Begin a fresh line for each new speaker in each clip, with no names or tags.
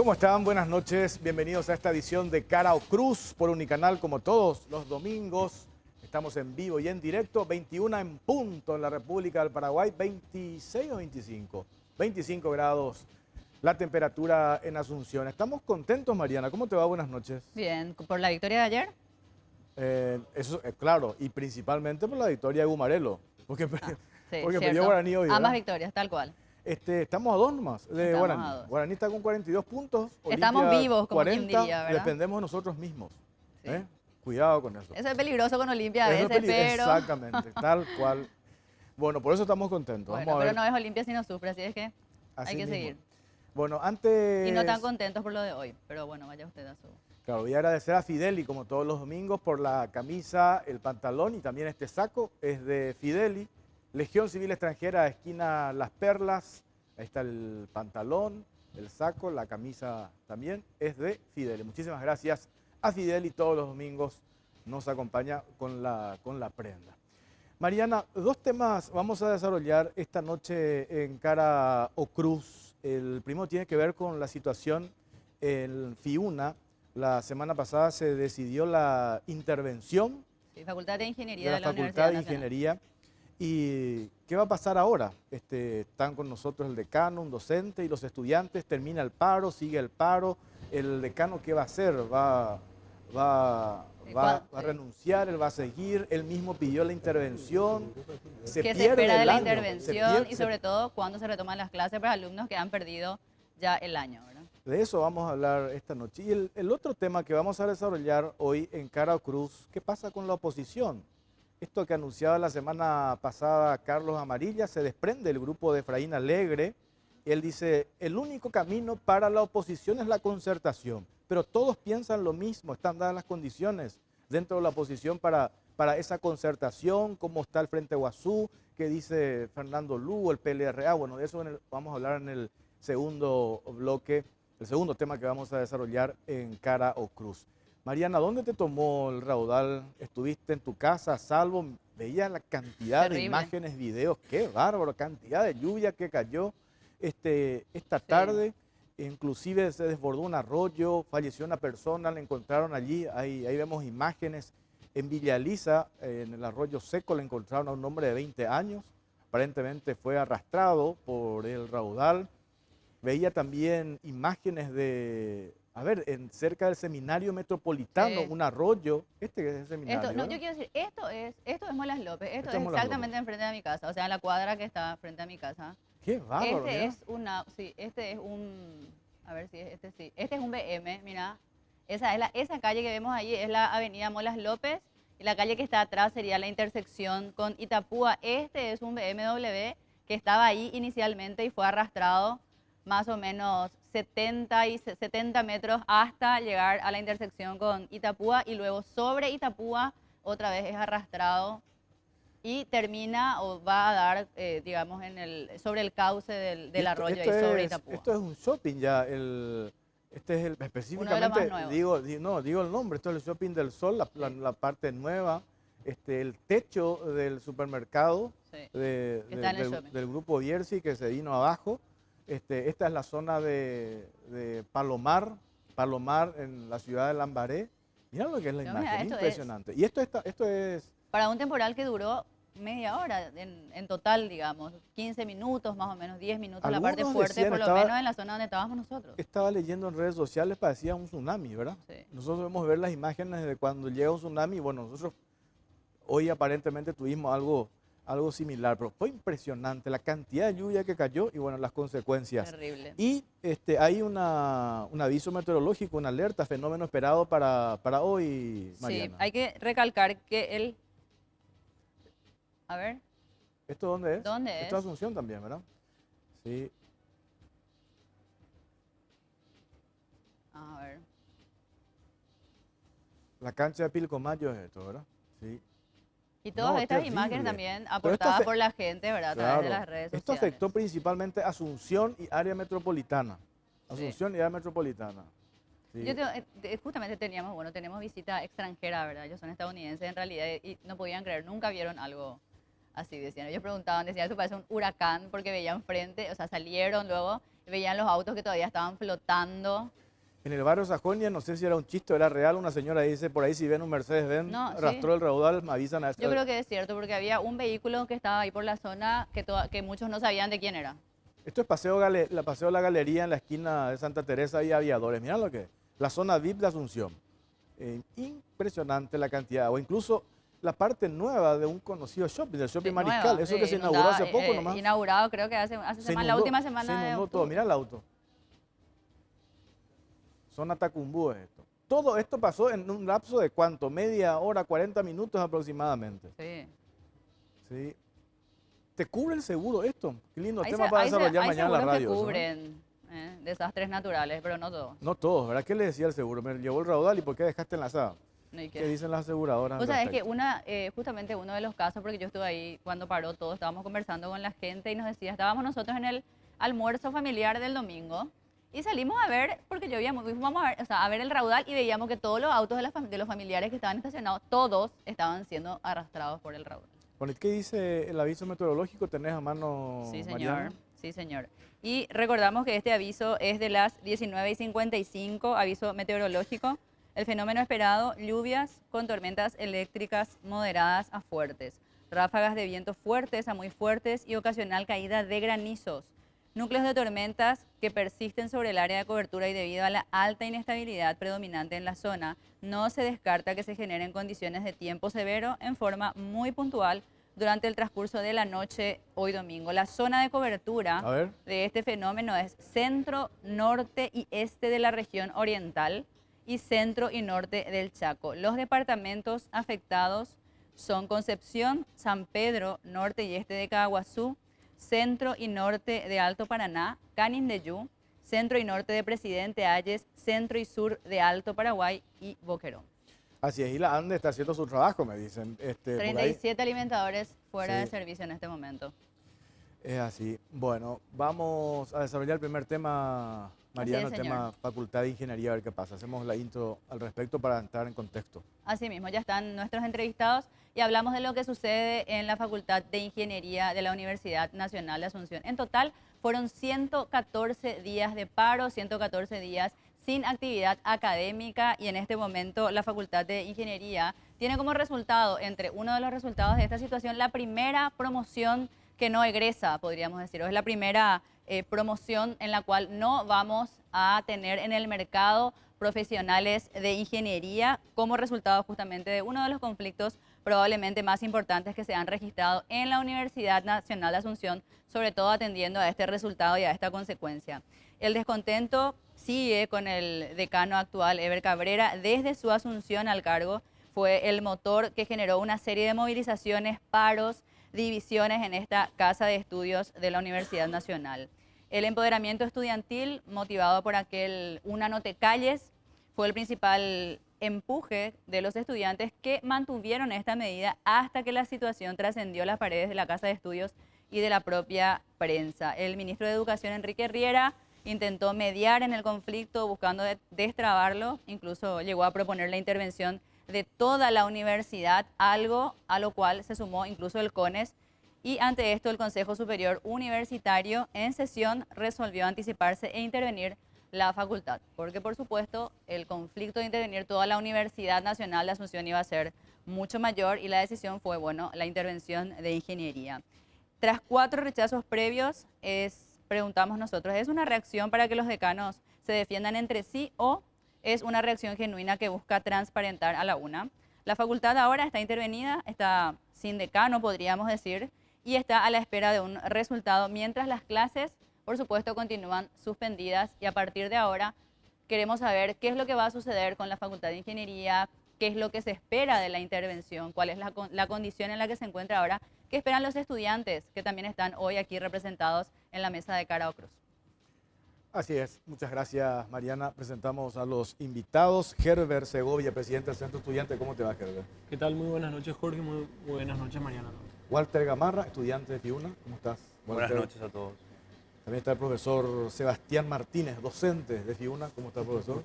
¿Cómo están? Buenas noches. Bienvenidos a esta edición de Cara o Cruz por Unicanal, como todos los domingos. Estamos en vivo y en directo, 21 en punto en la República del Paraguay, 26 o 25, 25 grados la temperatura en Asunción. Estamos contentos, Mariana. ¿Cómo te va? Buenas noches.
Bien, ¿por la victoria de ayer?
Eso es claro, y principalmente por la victoria de Gumarelo, porque,
Sí,
porque
cierto.
perdió Guaraní hoy,
Ambas
¿verdad?
victorias, tal cual.
Estamos a dos nomás de
Estamos
Guaraní.
a dos.
Guaraní está con 42 puntos.
Estamos
Olimpia
vivos, como quien
40,
diría, ¿verdad?
dependemos de nosotros mismos.
Sí.
Cuidado con eso.
Eso es peligroso con Olimpia a
Eso es
veces, pero...
Exactamente, tal cual. Bueno, por eso estamos contentos.
Bueno,
Vamos a
pero
ver.
no es Olimpia si no sufre, así es que
Así
hay que
mismo.
seguir.
Bueno, antes...
Y no tan contentos por lo de hoy, pero bueno, vaya usted a su...
Claro, voy a agradecer a Fideli, como todos los domingos, por la camisa, el pantalón y también este saco. Es de Fideli. Legión Civil Extranjera, esquina Las Perlas. Ahí está el pantalón, el saco, la camisa también. Es de Fideli. Muchísimas gracias a Fideli. Todos los domingos nos acompaña con la prenda. Mariana, dos temas vamos a desarrollar esta noche en Cara o Cruz. El primero tiene que ver con la situación en Fiuna. La semana pasada se decidió la intervención
Sí, Facultad de Ingeniería
de
de
la
la
Facultad
Universidad
de
Nacional.
Ingeniería. ¿Y qué va a pasar ahora? Están con nosotros el decano, un docente y los estudiantes. Termina el paro, sigue el paro. ¿El decano qué va a hacer? ¿Va a renunciar? ¿Él va a seguir? Él mismo pidió la intervención.
¿Qué se
pierde
espera de
el
la
año,
intervención y sobre todo cuándo se retoman las clases para alumnos que han perdido ya el año, ¿verdad?
De eso vamos a hablar esta noche. Y el otro tema que vamos a desarrollar hoy en Cara o Cruz, ¿qué pasa con la oposición? Esto que anunciaba la semana pasada Carlos Amarilla, se desprende del grupo de Efraín Alegre. Él dice, el único camino para la oposición es la concertación, pero todos piensan lo mismo, están dadas las condiciones dentro de la oposición para esa concertación, cómo está el Frente Guazú, qué dice Fernando Lugo, el PLRA. Bueno, de eso vamos a hablar en el segundo bloque, el segundo tema que vamos a desarrollar en Cara o Cruz. Mariana, ¿dónde te tomó el raudal? ¿Estuviste en tu casa a salvo? ¿Veías la cantidad
Terrible.
de imágenes, videos? ¡Qué bárbaro! Cantidad de lluvia que cayó esta tarde. Inclusive se desbordó un arroyo, falleció una persona, la encontraron allí. Ahí vemos imágenes. En Villa Elisa, en el arroyo seco, le encontraron a un hombre de 20 años. Aparentemente fue arrastrado por el raudal. Veía también imágenes de... A ver, cerca del seminario metropolitano,
Sí.
un arroyo. Este es el seminario.
Esto, no,
¿verdad?
yo quiero decir, esto es Molas López, esto
Esto es
es
Molas
exactamente enfrente de mi casa, o sea, en la cuadra que está frente a mi casa.
Qué bárbaro,
Este
mira.
es este es un, a ver si es este sí, este es un BM, mira, esa calle que vemos allí es la avenida Molas López y la calle que está atrás sería la intersección con Itapúa. Este es un BMW que estaba ahí inicialmente y fue arrastrado más o menos 70 metros hasta llegar a la intersección con Itapúa y luego sobre Itapúa otra vez es arrastrado y termina o va a dar, digamos, sobre el cauce del arroyo ahí sobre Itapúa.
Esto es un shopping ya. Este es específicamente,
nuevos.
digo el nombre, esto es el Shopping del Sol, la parte nueva, el techo del supermercado
Sí, está en el shopping.
del grupo Bierzi que se vino abajo. Esta es la zona de Palomar en la ciudad de Lambaré. Mira lo que es la
Pero mira,
imagen,
esto
impresionante. Y esto es...
Para un temporal que duró media hora en total, digamos, 15 minutos más o menos, 10 minutos, la parte
Algunos
fuerte,
decían,
por lo menos en la zona donde estábamos nosotros.
Estaba leyendo en redes sociales, parecía un tsunami, ¿verdad?
Sí.
Nosotros debemos ver las imágenes de cuando llega un tsunami. Bueno, nosotros hoy aparentemente tuvimos algo similar, pero fue impresionante la cantidad de lluvia que cayó y bueno, las consecuencias.
Terrible.
Y hay un aviso meteorológico, una alerta, fenómeno esperado para hoy, Mariana.
Sí, hay que recalcar que a ver,
¿Esto dónde es?
¿dónde
Esto es
es?
Asunción también, ¿verdad? Sí.
A ver.
La cancha de Pilcomayo es esto, ¿verdad? Sí.
Y todas
No,
estas
terrible.
imágenes también
Pero
aportadas por la gente, ¿verdad? A través de
Claro.
las redes
Esto
sociales.
afectó principalmente Asunción y área metropolitana. Asunción y área metropolitana. Sí.
Justamente tenemos visita extranjera, ¿verdad? Ellos son estadounidenses en realidad y no podían creer, nunca vieron algo así, decían. Ellos preguntaban, decían, esto parece un huracán porque veían frente, o sea, salieron luego veían los autos que todavía estaban flotando.
En el barrio Sajonia, no sé si era un chiste o era real, una señora dice, por ahí si ven un Mercedes-Benz,
No, sí.
arrastró el raudal, me avisan a esta.
Yo creo que es cierto, porque había un vehículo que estaba ahí por la zona que muchos no sabían de quién era.
Esto es Paseo de la Galería en la esquina de Santa Teresa y Aviadores. Mirá lo que es. La zona VIP de Asunción. Impresionante la cantidad. O incluso la parte nueva de un conocido shopping, del Shopping
Sí,
Mariscal.
nueva,
Eso
sí,
que se inauguró hace
inundada,
poco nomás.
Inaugurado creo que hace semana, la última semana
se
de
inundó todo.
octubre.
Mirá el auto. Zona Tacumbú es esto. Todo esto pasó en un lapso de ¿cuánto? Media hora, 40 minutos aproximadamente.
Sí.
¿Sí? ¿Te cubre el seguro esto? Qué lindo
Hay
tema
se-
para
hay se-
desarrollar
hay
mañana en la
seguros
radio.
que
eso, ¿no?
cubren desastres naturales, pero no todos.
No todos, ¿verdad? ¿Qué le decía el seguro? Me llevó el raudal y ¿por qué dejaste enlazada?
No hay
¿Qué dicen las aseguradoras?
Vos
al
sabés que
respecto?
justamente uno de los casos, porque yo estuve ahí cuando paró todo, estábamos conversando con la gente y nos decía, estábamos nosotros en el almuerzo familiar del domingo y salimos a ver, porque yo fuimos a ver, o sea, a ver el raudal y veíamos que todos los autos de los familiares que estaban estacionados, todos estaban siendo arrastrados por el raudal.
Bueno, ¿qué dice el aviso meteorológico? ¿Tenés a mano,
Sí, señor.
Mariana?
Sí, señor. Y recordamos que este aviso es de las 19:55, aviso meteorológico. El fenómeno esperado, lluvias con tormentas eléctricas moderadas a fuertes, ráfagas de viento fuertes a muy fuertes y ocasional caída de granizos. Núcleos de tormentas que persisten sobre el área de cobertura y debido a la alta inestabilidad predominante en la zona, no se descarta que se generen condiciones de tiempo severo en forma muy puntual durante el transcurso de la noche hoy domingo. La zona de cobertura
A ver.
de este fenómeno es centro, norte y este de la región oriental y centro y norte del Chaco. Los departamentos afectados son Concepción, San Pedro, norte y este de Caguazú, centro y norte de Alto Paraná, Canindeyú, centro y norte de Presidente Hayes, centro y sur de Alto Paraguay y Boquerón.
Así es, y la ANDE está haciendo su trabajo, me dicen. Por ahí
37 alimentadores fuera de
Sí.
servicio en este momento.
es así. Bueno, vamos a desarrollar el primer tema, Mariano, el
señor.
tema Facultad de Ingeniería, a ver qué pasa. Hacemos la intro al respecto para entrar en contexto.
Así mismo, ya están nuestros entrevistados y hablamos de lo que sucede en la Facultad de Ingeniería de la Universidad Nacional de Asunción. En total fueron 114 días de paro, 114 días sin actividad académica y en este momento la Facultad de Ingeniería tiene como resultado, entre uno de los resultados de esta situación, la primera promoción que no egresa, podríamos decir, o es la primera promoción en la cual no vamos a tener en el mercado profesionales de ingeniería como resultado justamente de uno de los conflictos probablemente más importantes que se han registrado en la Universidad Nacional de Asunción, sobre todo atendiendo a este resultado y a esta consecuencia. El descontento sigue con el decano actual, Eber Cabrera, desde su asunción al cargo. Fue el motor que generó una serie de movilizaciones, paros, divisiones en esta casa de estudios de la Universidad Nacional. El empoderamiento estudiantil, motivado por aquel Una no te calles, fue el principal empuje de los estudiantes que mantuvieron esta medida hasta que la situación trascendió las paredes de la casa de estudios y de la propia prensa. El ministro de Educación, Enrique Riera, intentó mediar en el conflicto buscando destrabarlo, incluso llegó a proponer la intervención de toda la universidad, algo a lo cual se sumó incluso el CONES, y ante esto el Consejo Superior Universitario en sesión resolvió anticiparse e intervenir la facultad, porque por supuesto el conflicto de intervenir toda la Universidad Nacional de Asunción iba a ser mucho mayor y la decisión fue, bueno, la intervención de ingeniería. Tras 4 rechazos previos, preguntamos nosotros, ¿es una reacción para que los decanos se defiendan entre sí o es una reacción genuina que busca transparentar a la UNA? La facultad ahora está intervenida, está sin decano, podríamos decir, y está a la espera de un resultado, mientras las clases, por supuesto, continúan suspendidas y a partir de ahora queremos saber qué es lo que va a suceder con la Facultad de Ingeniería, qué es lo que se espera de la intervención, cuál es la condición en la que se encuentra ahora, qué esperan los estudiantes que también están hoy aquí representados en la mesa de Cara o Cruz.
Así es, muchas gracias, Mariana. Presentamos a los invitados. Herbert Segovia, presidente del Centro Estudiante. ¿Cómo te va, Herbert?
¿Qué tal? Muy buenas noches, Jorge. Muy buenas noches, Mariana.
Walter Gamarra, estudiante de FIUNA. ¿Cómo estás, Walter?
Buenas noches a todos.
También está el profesor Sebastián Martínez, docente de FIUNA. ¿Cómo está, profesor?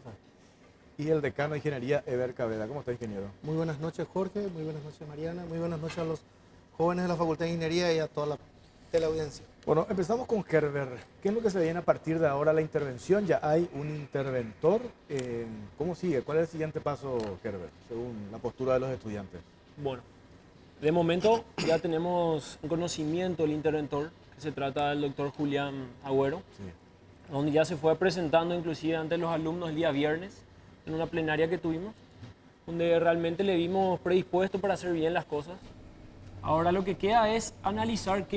Y el decano de Ingeniería, Eber Cabrera. ¿Cómo está, ingeniero?
Muy buenas noches, Jorge. Muy buenas noches, Mariana. Muy buenas noches a los jóvenes de la Facultad de Ingeniería y a toda la teleaudiencia.
Bueno, empezamos con Herbert. ¿Qué es lo que se viene a partir de ahora la intervención? Ya hay un interventor. ¿Cómo sigue? ¿Cuál es el siguiente paso, Herbert, según la postura de los estudiantes?
Bueno, de momento ya tenemos un conocimiento del interventor, que se trata del doctor Julián Agüero,
Sí.
donde ya se fue presentando inclusive ante los alumnos el día viernes, en una plenaria que tuvimos, donde realmente le vimos predispuesto para hacer bien las cosas. Ahora lo que queda es analizar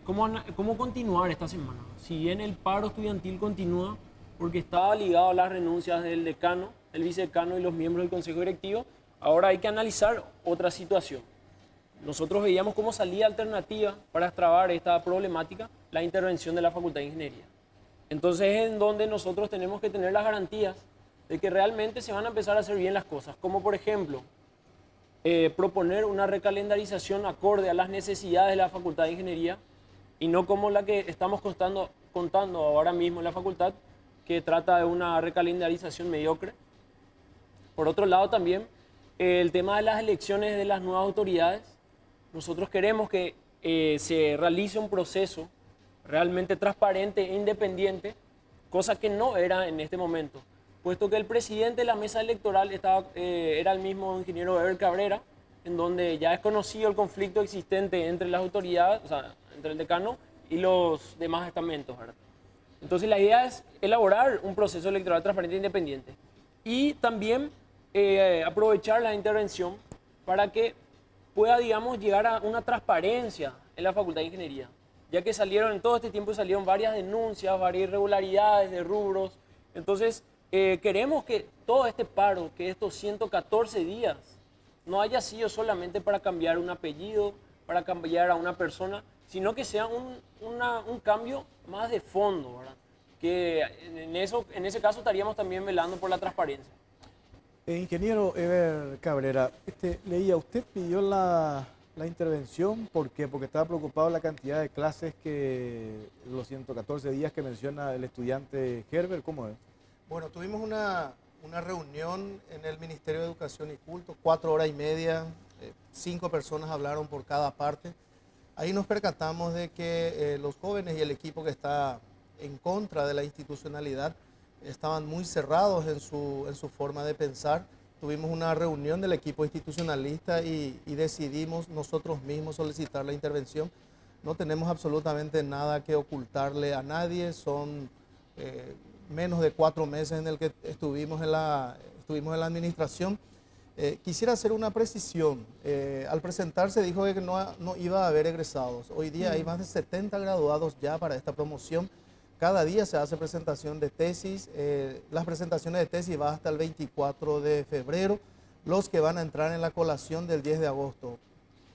cómo continuar esta semana. Si bien el paro estudiantil continúa, porque estaba ligado a las renuncias del decano, el vicedecano y los miembros del consejo directivo, ahora hay que analizar otra situación. Nosotros veíamos como salida alternativa para extrabar esta problemática la intervención de la Facultad de Ingeniería. Entonces es en donde nosotros tenemos que tener las garantías de que realmente se van a empezar a hacer bien las cosas, como por ejemplo proponer una recalendarización acorde a las necesidades de la Facultad de Ingeniería y no como la que estamos contando ahora mismo en la facultad, que trata de una recalendarización mediocre. Por otro lado también, el tema de las elecciones de las nuevas autoridades. Nosotros queremos que se realice un proceso realmente transparente e independiente, cosa que no era en este momento, puesto que el presidente de la mesa electoral era el mismo ingeniero Eber Cabrera, en donde ya es conocido el conflicto existente entre las autoridades, o sea, entre el decano y los demás estamentos, ¿verdad? Entonces la idea es elaborar un proceso electoral transparente e independiente y también aprovechar la intervención para que pueda, digamos, llegar a una transparencia en la Facultad de Ingeniería, ya que en todo este tiempo salieron varias denuncias, varias irregularidades de rubros. Entonces, queremos que todo este paro, que estos 114 días, no haya sido solamente para cambiar un apellido, para cambiar a una persona, sino que sea un cambio más de fondo, ¿verdad? Que en ese caso estaríamos también velando por la transparencia.
Ingeniero Eber Cabrera, leía, usted pidió la intervención, ¿por qué? Porque estaba preocupado la cantidad de clases los 114 días que menciona el estudiante Herbert, ¿cómo es?
Bueno, tuvimos una reunión en el Ministerio de Educación y Culto, 4 horas y media, 5 personas hablaron por cada parte. Ahí nos percatamos de que los jóvenes y el equipo que está en contra de la institucionalidad estaban muy cerrados en su forma de pensar. Tuvimos una reunión del equipo institucionalista y decidimos nosotros mismos solicitar la intervención. No tenemos absolutamente nada que ocultarle a nadie, son menos de 4 meses en el que estuvimos en la administración. Quisiera hacer una precisión. Al presentarse dijo que no iba a haber egresados. Hoy día hay más de 70 graduados ya para esta promoción. Cada día se hace presentación de tesis. Las presentaciones de tesis van hasta el 24 de febrero. Los que van a entrar en la colación del 10 de agosto.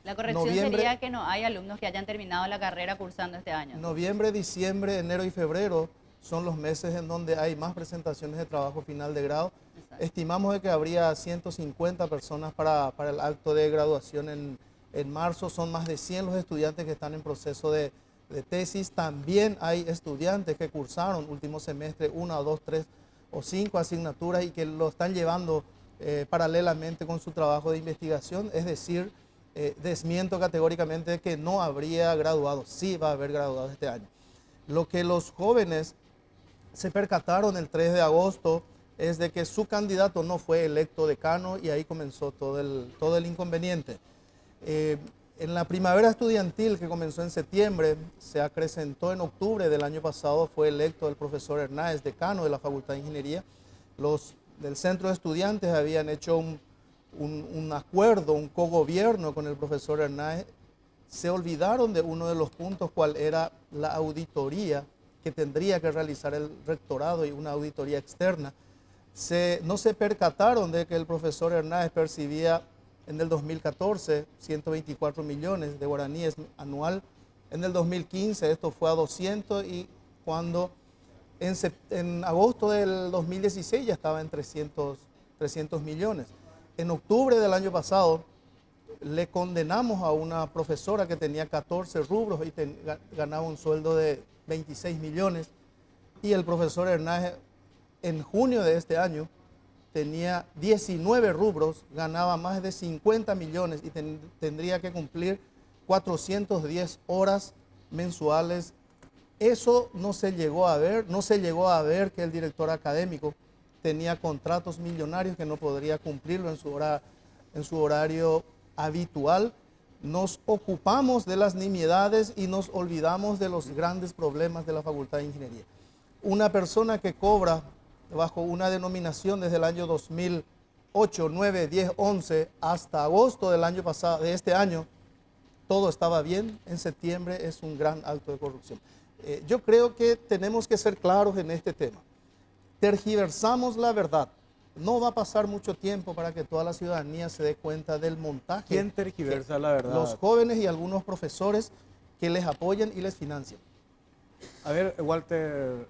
La corrección sería que no hay alumnos que hayan terminado la carrera cursando este año.
Noviembre, diciembre, enero y febrero son los meses en donde hay más presentaciones de trabajo final de grado. Exacto. Estimamos de que habría 150 personas para el acto de graduación en marzo. Son más de 100 los estudiantes que están en proceso de tesis. También hay estudiantes que cursaron último semestre 1, 2, 3 o 5 asignaturas y que lo están llevando paralelamente con su trabajo de investigación. Es decir, desmiento categóricamente que no habría graduados. Sí va a haber graduados este año. Lo que los jóvenes se percataron el 3 de agosto es de que su candidato no fue electo decano y ahí comenzó todo el inconveniente. En la primavera estudiantil que comenzó en septiembre, se acrecentó en octubre del año pasado, fue electo el profesor Hernández, decano de la Facultad de Ingeniería. Los del centro de estudiantes habían hecho un acuerdo, un cogobierno con el profesor Hernández. Se olvidaron de uno de los puntos, cuál era la auditoría que tendría que realizar el rectorado y una auditoría externa. No se percataron de que el profesor Hernández percibía en el 2014 124 millones de guaraníes anual. En el 2015 esto fue a 200 y cuando en agosto del 2016 ya estaba en 300 millones. En octubre del año pasado le condenamos a una profesora que tenía 14 rubros y ganaba un sueldo de 26 millones. Y el profesor Hernández en junio de este año tenía 19 rubros, ganaba más de 50 millones y tendría que cumplir 410 horas mensuales Eso no se llegó a ver, no se llegó a ver que el director académico tenía contratos millonarios que no podría cumplirlo en su horario habitual. Nos ocupamos de las nimiedades y nos olvidamos de los grandes problemas de la Facultad de Ingeniería. Una persona que cobra bajo una denominación desde el año 2008, 9, 10, 11 hasta agosto del año pasado, de este año, todo estaba bien. En septiembre es un gran acto de corrupción. Yo creo que tenemos que ser claros en este tema. Tergiversamos la verdad. No va a pasar mucho tiempo para que toda la ciudadanía se dé cuenta del montaje.
¿Quién tergiversa la verdad?
Los jóvenes y algunos profesores que les apoyan y les financian.
A ver, Walter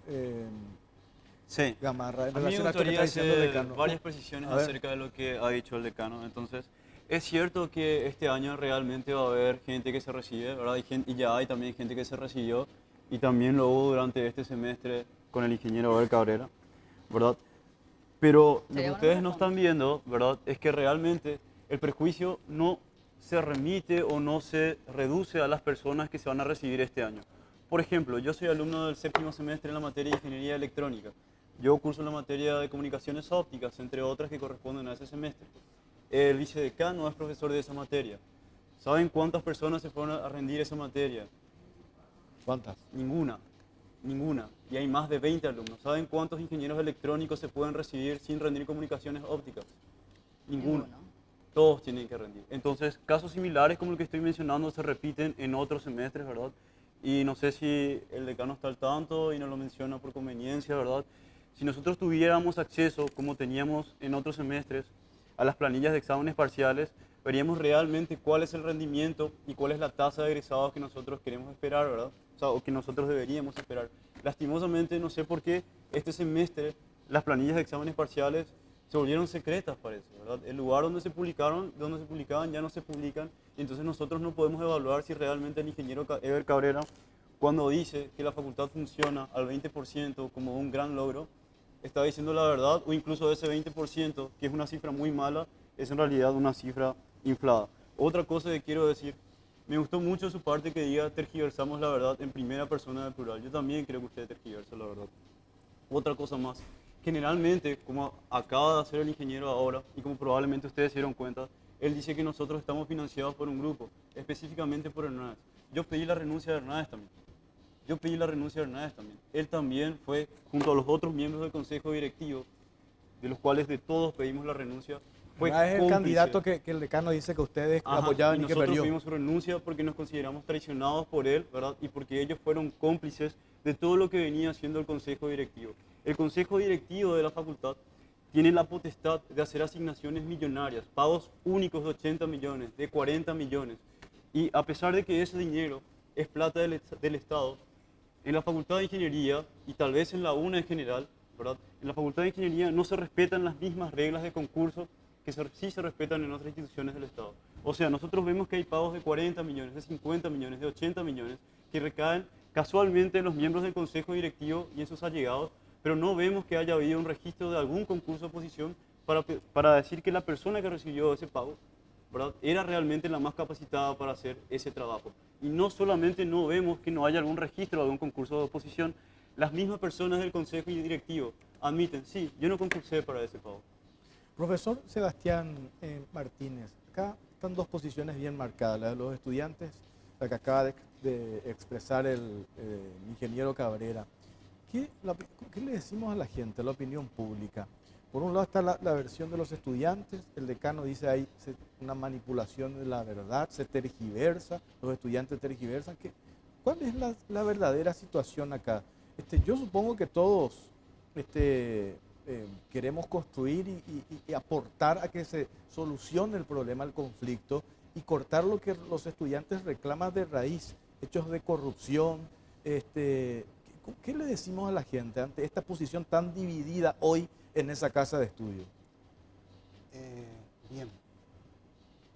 Sí.
Gamarra, en
A mí me
relación a esto que
gustaría
está diciendo el
hacer
decano.
varias precisiones
A ver.
acerca de lo que ha dicho el decano. Entonces, es cierto que este año realmente va a haber gente que se recibe, ¿verdad? Y ya hay también gente que se recibió, y también lo hubo durante este semestre con el ingeniero Abel Cabrera, ¿verdad? Pero lo que ustedes no están viendo, ¿verdad?, es que realmente el prejuicio no se remite o no se reduce a las personas que se van a recibir este año. Por ejemplo, yo soy alumno del 7º semestre en la materia de Ingeniería Electrónica. Yo curso la materia de Comunicaciones Ópticas, entre otras que corresponden a ese semestre. El vicedecano es profesor de esa materia. ¿Saben cuántas personas se fueron a rendir esa materia?
¿Cuántas?
Ninguna. Y hay más de 20 alumnos. ¿Saben cuántos ingenieros electrónicos se pueden recibir sin rendir comunicaciones ópticas? Ninguno. Todos tienen que rendir. Entonces, casos similares como el que estoy mencionando se repiten en otros semestres, ¿verdad? Y no sé si el decano está al tanto y no lo menciona por conveniencia, ¿verdad? Si nosotros tuviéramos acceso, como teníamos en otros semestres, a las planillas de exámenes parciales, veríamos realmente cuál es el rendimiento y cuál es la tasa de egresados que nosotros queremos esperar, ¿verdad? O que nosotros deberíamos esperar. Lastimosamente, no sé por qué este semestre las planillas de exámenes parciales se volvieron secretas, parece, ¿verdad? El lugar donde se publicaban ya no se publican, y entonces nosotros no podemos evaluar si realmente el ingeniero Eber Cabrera, cuando dice que la facultad funciona al 20% como un gran logro, está diciendo la verdad, o incluso ese 20%, que es una cifra muy mala, es en realidad una cifra inflada. Otra cosa que quiero decir, me gustó mucho su parte que diga tergiversamos la verdad en primera persona del plural. Yo también creo que usted tergiversa la verdad. Otra cosa más, generalmente, como acaba de hacer el ingeniero ahora, y como probablemente ustedes se dieron cuenta, él dice que nosotros estamos financiados por un grupo, específicamente por Hernández. Yo pedí la renuncia de Hernández también. Él también fue, junto a los otros miembros del consejo directivo, de los cuales de todos pedimos la renuncia, fue
Es el
cómplice.
candidato que el decano dice que ustedes apoyaban y que
nosotros
perdió.
pedimos su renuncia porque nos consideramos traicionados por él, ¿verdad? Y porque ellos fueron cómplices de todo lo que venía haciendo el consejo directivo. El consejo directivo de la facultad tiene la potestad de hacer asignaciones millonarias, pagos únicos de 80 millones, de 40 millones. Y a pesar de que ese dinero es plata del Estado, en la Facultad de Ingeniería, y tal vez en la UNA en general, ¿verdad?, en la Facultad de Ingeniería no se respetan las mismas reglas de concurso que sí se respetan en otras instituciones del Estado. O sea, nosotros vemos que hay pagos de 40 millones, de 50 millones, de 80 millones, que recaen casualmente en los miembros del consejo directivo y en sus allegados, pero no vemos que haya habido un registro de algún concurso de oposición para decir que la persona que recibió ese pago, ¿verdad?, era realmente la más capacitada para hacer ese trabajo. Y no solamente no vemos que no haya algún registro de algún concurso de oposición, las mismas personas del consejo directivo admiten, sí, yo no concursé para ese pago.
Profesor Sebastián Martínez, acá están dos posiciones bien marcadas, la de los estudiantes, la que acaba de expresar el ingeniero Cabrera. ¿Qué le decimos a la gente, a la opinión pública? Por un lado está la versión de los estudiantes, el decano dice hay una manipulación de la verdad, se tergiversa, los estudiantes tergiversan. ¿Cuál es la verdadera situación acá? Yo supongo que todos queremos construir y aportar a que se solucione el problema, el conflicto, y cortar lo que los estudiantes reclaman de raíz, hechos de corrupción. ¿Qué le decimos a la gente ante esta posición tan dividida hoy en esa casa de estudio?
Bien,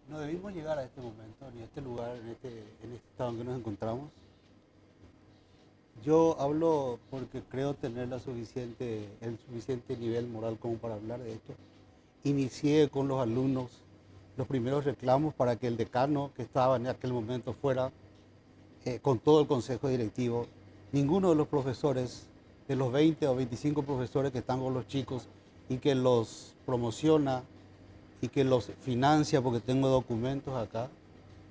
no debimos llegar a este momento, ni a este lugar, en este estado en que nos encontramos. Yo hablo porque creo tener el suficiente nivel moral como para hablar de esto. Inicié con los alumnos los primeros reclamos para que el decano, que estaba en aquel momento fuera, con todo el consejo directivo, ninguno de los profesores, de los 20 o 25 profesores que están con los chicos y que los promociona y que los financia, porque tengo documentos acá,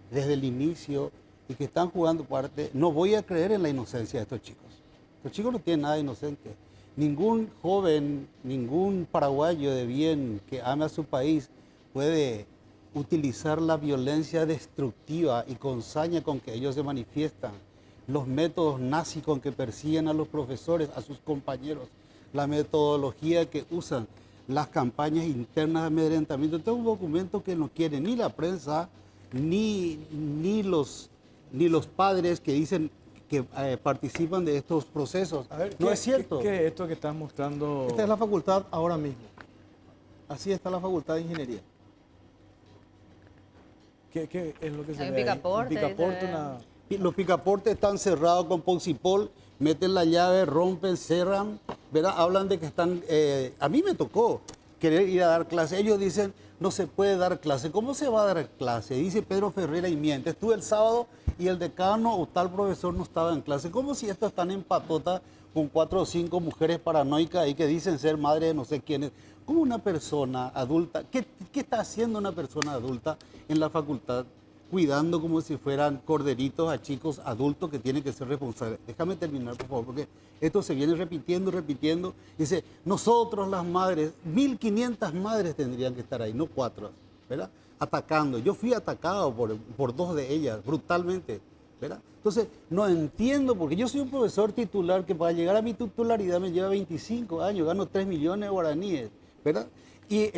desde el inicio, y que están jugando parte, no voy a creer en la inocencia de estos chicos. Los chicos no tienen nada de inocente. Ningún joven, ningún paraguayo de bien que ame a su país puede utilizar la violencia destructiva y con saña con que ellos se manifiestan, los métodos nazis con que persiguen a los profesores, a sus compañeros, la metodología que usan, las campañas internas de amedrentamiento. Este es un documento que no quiere ni la prensa, ni los padres que dicen que participan de estos procesos.
A ver,
no es cierto.
¿Qué es esto que estás mostrando?
Esta es la facultad ahora mismo. Así está la facultad de ingeniería.
¿Qué es lo que se
Hay
ve ahí?
picaporte,
Un picaporte,
dice.
una...
Y los picaportes están cerrados con Poxipol, meten la llave, rompen, cerran, ¿verdad? Hablan de que están... a mí me tocó querer ir a dar clase. Ellos dicen, no se puede dar clase. ¿Cómo se va a dar clase? Dice Pedro Ferreira y miente. Estuve el sábado y el decano o tal profesor no estaba en clase. ¿Cómo si estos están en patota con 4 o 5 mujeres paranoicas ahí que dicen ser madre de no sé quiénes? ¿Cómo una persona adulta, qué está haciendo una persona adulta en la facultad cuidando como si fueran corderitos a chicos adultos que tienen que ser responsables? Déjame terminar, por favor, porque esto se viene repitiendo y repitiendo. Dice, nosotros las madres, 1500 madres tendrían que estar ahí, no 4, ¿verdad? Atacando. Yo fui atacado por 2 de ellas, brutalmente, ¿verdad? Entonces, no entiendo, porque yo soy un profesor titular que para llegar a mi titularidad me lleva 25 años, gano 3 millones de guaraníes, ¿verdad? Y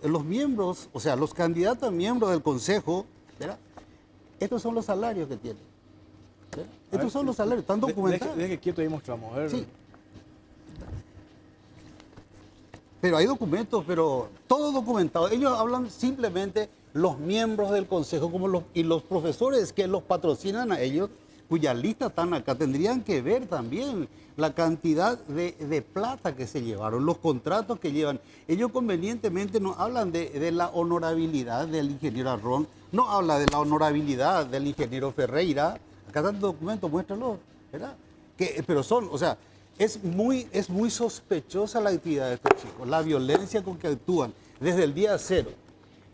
los miembros, o sea, los candidatos a miembros del consejo, ¿verdad? Estos son los salarios que tienen. ¿Verdad? Estos son los salarios, están documentados.
Deje quieto y mostramos. A ver.
Sí. Pero hay documentos, pero todo documentado. Ellos hablan simplemente los miembros del consejo y los profesores que los patrocinan a ellos, cuyas listas están acá, tendrían que ver también la cantidad de plata que se llevaron, los contratos que llevan. Ellos convenientemente no hablan de la honorabilidad del ingeniero Arrón, no habla de la honorabilidad del ingeniero Ferreira. Acá están los documentos, muéstralo, ¿verdad? Pero son, o sea, es muy sospechosa la actividad de estos chicos, la violencia con que actúan desde el día cero.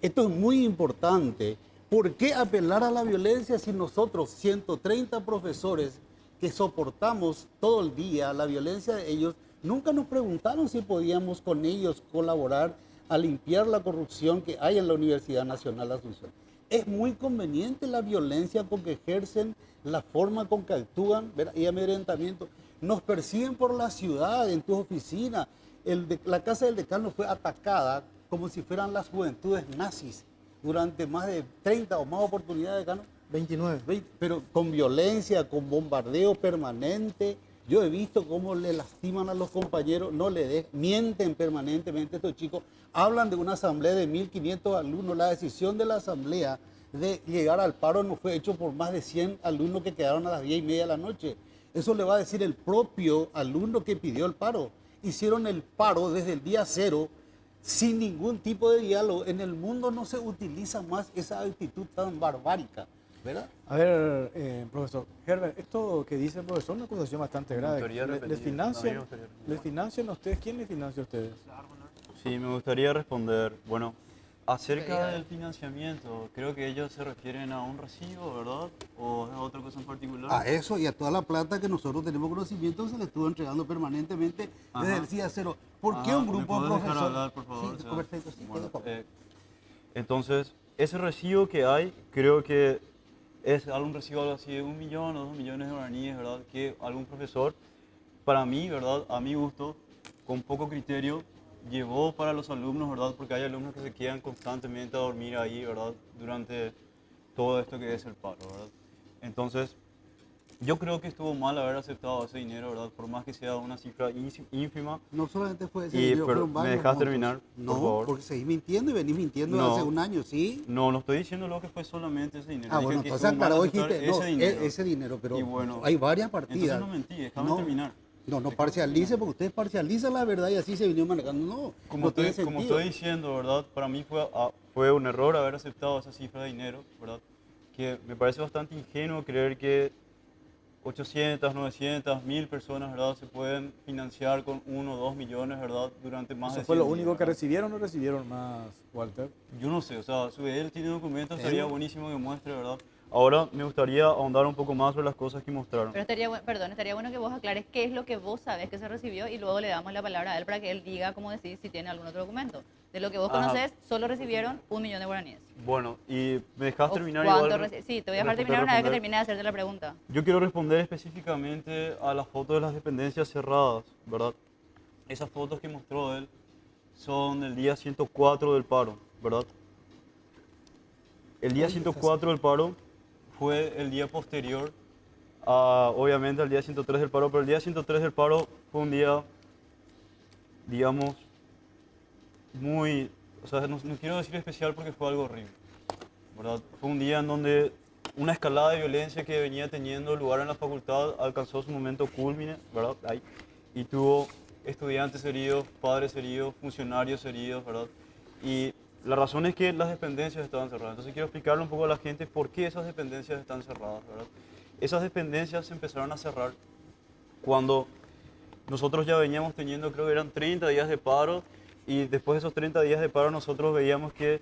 Esto es muy importante. ¿Por qué apelar a la violencia si nosotros, 130 profesores que soportamos todo el día la violencia de ellos, nunca nos preguntaron si podíamos con ellos colaborar a limpiar la corrupción que hay en la Universidad Nacional de Asunción? Es muy conveniente la violencia con que ejercen, la forma con que actúan, ¿verdad? Y amedrentamiento. Nos persiguen por la ciudad, en tus oficinas. La casa del decano fue atacada como si fueran las juventudes nazis durante más de 30 o más oportunidades, decano.
29.
Pero con violencia, con bombardeo permanente. Yo he visto cómo le lastiman a los compañeros, mienten permanentemente estos chicos. Hablan de una asamblea de 1500 alumnos. La decisión de la asamblea de llegar al paro no fue hecho por más de 100 alumnos que quedaron a las 10:30 de la noche. Eso le va a decir el propio alumno que pidió el paro. Hicieron el paro desde el día cero sin ningún tipo de diálogo. En el mundo no se utiliza más esa actitud tan barbárica, ¿verdad?
A ver, profesor Herbert, esto que dice el profesor es una acusación bastante grave.
gustaría
¿Les
repetir.
financian?
A mí me gustaría repetir.
¿Les financian a ustedes? ¿Quién les financia a ustedes?
Sí, me gustaría responder. Bueno, acerca
Diga.
del financiamiento, creo que ellos se refieren a un recibo, ¿verdad? ¿O es a otra cosa en particular?
A eso y a toda la plata que nosotros tenemos conocimiento se le estuvo entregando permanentemente desde
Ajá.
el día cero. ¿Por qué
Ajá,
un
¿me
grupo de
podés dejar
profesores?
hablar, por favor?
Sí,
Seba?
perfecto, sí,
Bueno,
por favor.
entonces, ese recibo que hay, creo que es algún recibo algo así de 1 millón o 2 millones de guaraníes, ¿verdad? Que algún profesor, para mí, ¿verdad? A mi gusto, con poco criterio, llevó para los alumnos, ¿verdad? Porque hay alumnos que se quedan constantemente a dormir ahí, ¿verdad? Durante todo esto que es el paro, ¿verdad? Entonces, yo creo que estuvo mal haber aceptado ese dinero, ¿verdad? Por más que sea una cifra ínfima.
No solamente fue ese
Y,
dinero,
pero,
fueron
¿me
varios
dejas
montos.
terminar, por
No,
favor?
porque seguís mintiendo y venís mintiendo
No.
hace un año, ¿sí?
No estoy diciendo lo que fue solamente ese dinero.
Ah,
Dije
bueno,
que
entonces
estuvo mal
aclaró,
aceptar
dijiste, no,
ese dinero.
ese dinero, pero
Y bueno,
hay varias partidas.
Entonces no mentí, déjame
No,
terminar.
No parcialice, porque ustedes parcializan la verdad y así se vinieron manejando. No,
Como,
no tiene
estoy, como
sentido.
estoy diciendo, ¿verdad? Para mí fue un error haber aceptado esa cifra de dinero, ¿verdad? Que me parece bastante ingenuo creer que 800, 900, 1000 personas, ¿verdad? Se pueden financiar con 1 o 2 millones, ¿verdad? Durante más de
¿Eso fue lo
100
único
días,
que
¿verdad?
recibieron o recibieron más, Walter?
Yo no sé, o sea, si él tiene documentos, estaría buenísimo que muestre, ¿verdad? Ahora me gustaría ahondar un poco más sobre las cosas que mostraron.
Pero estaría, perdón, estaría bueno que vos aclares qué es lo que vos sabés que se recibió y luego le damos la palabra a él para que él diga, como decís, si tiene algún otro documento. De lo que vos
Ajá.
conocés, solo recibieron 1 millón de guaraníes.
Bueno, y me dejas
¿O
terminar
cuánto
igual.
sí, te voy a dejar terminar una vez que
responder.
termine de hacerte la pregunta.
Yo quiero responder específicamente a las fotos de las dependencias cerradas, ¿verdad? Esas fotos que mostró él son del día 104 del paro, ¿verdad? El día 104 del paro fue el día posterior obviamente, al día 103 del paro, pero el día 103 del paro fue un día, digamos, muy, o sea, no quiero decir especial porque fue algo horrible, ¿verdad? Fue un día en donde una escalada de violencia que venía teniendo lugar en la facultad alcanzó su momento culmine, ¿verdad? Ahí, y tuvo estudiantes heridos, padres heridos, funcionarios heridos, ¿verdad? Y la razón es que las dependencias estaban cerradas. Entonces quiero explicarle un poco a la gente por qué esas dependencias están cerradas, ¿verdad? Esas dependencias se empezaron a cerrar cuando nosotros ya veníamos teniendo, creo que eran 30 días de paro, y después de esos 30 días de paro nosotros veíamos que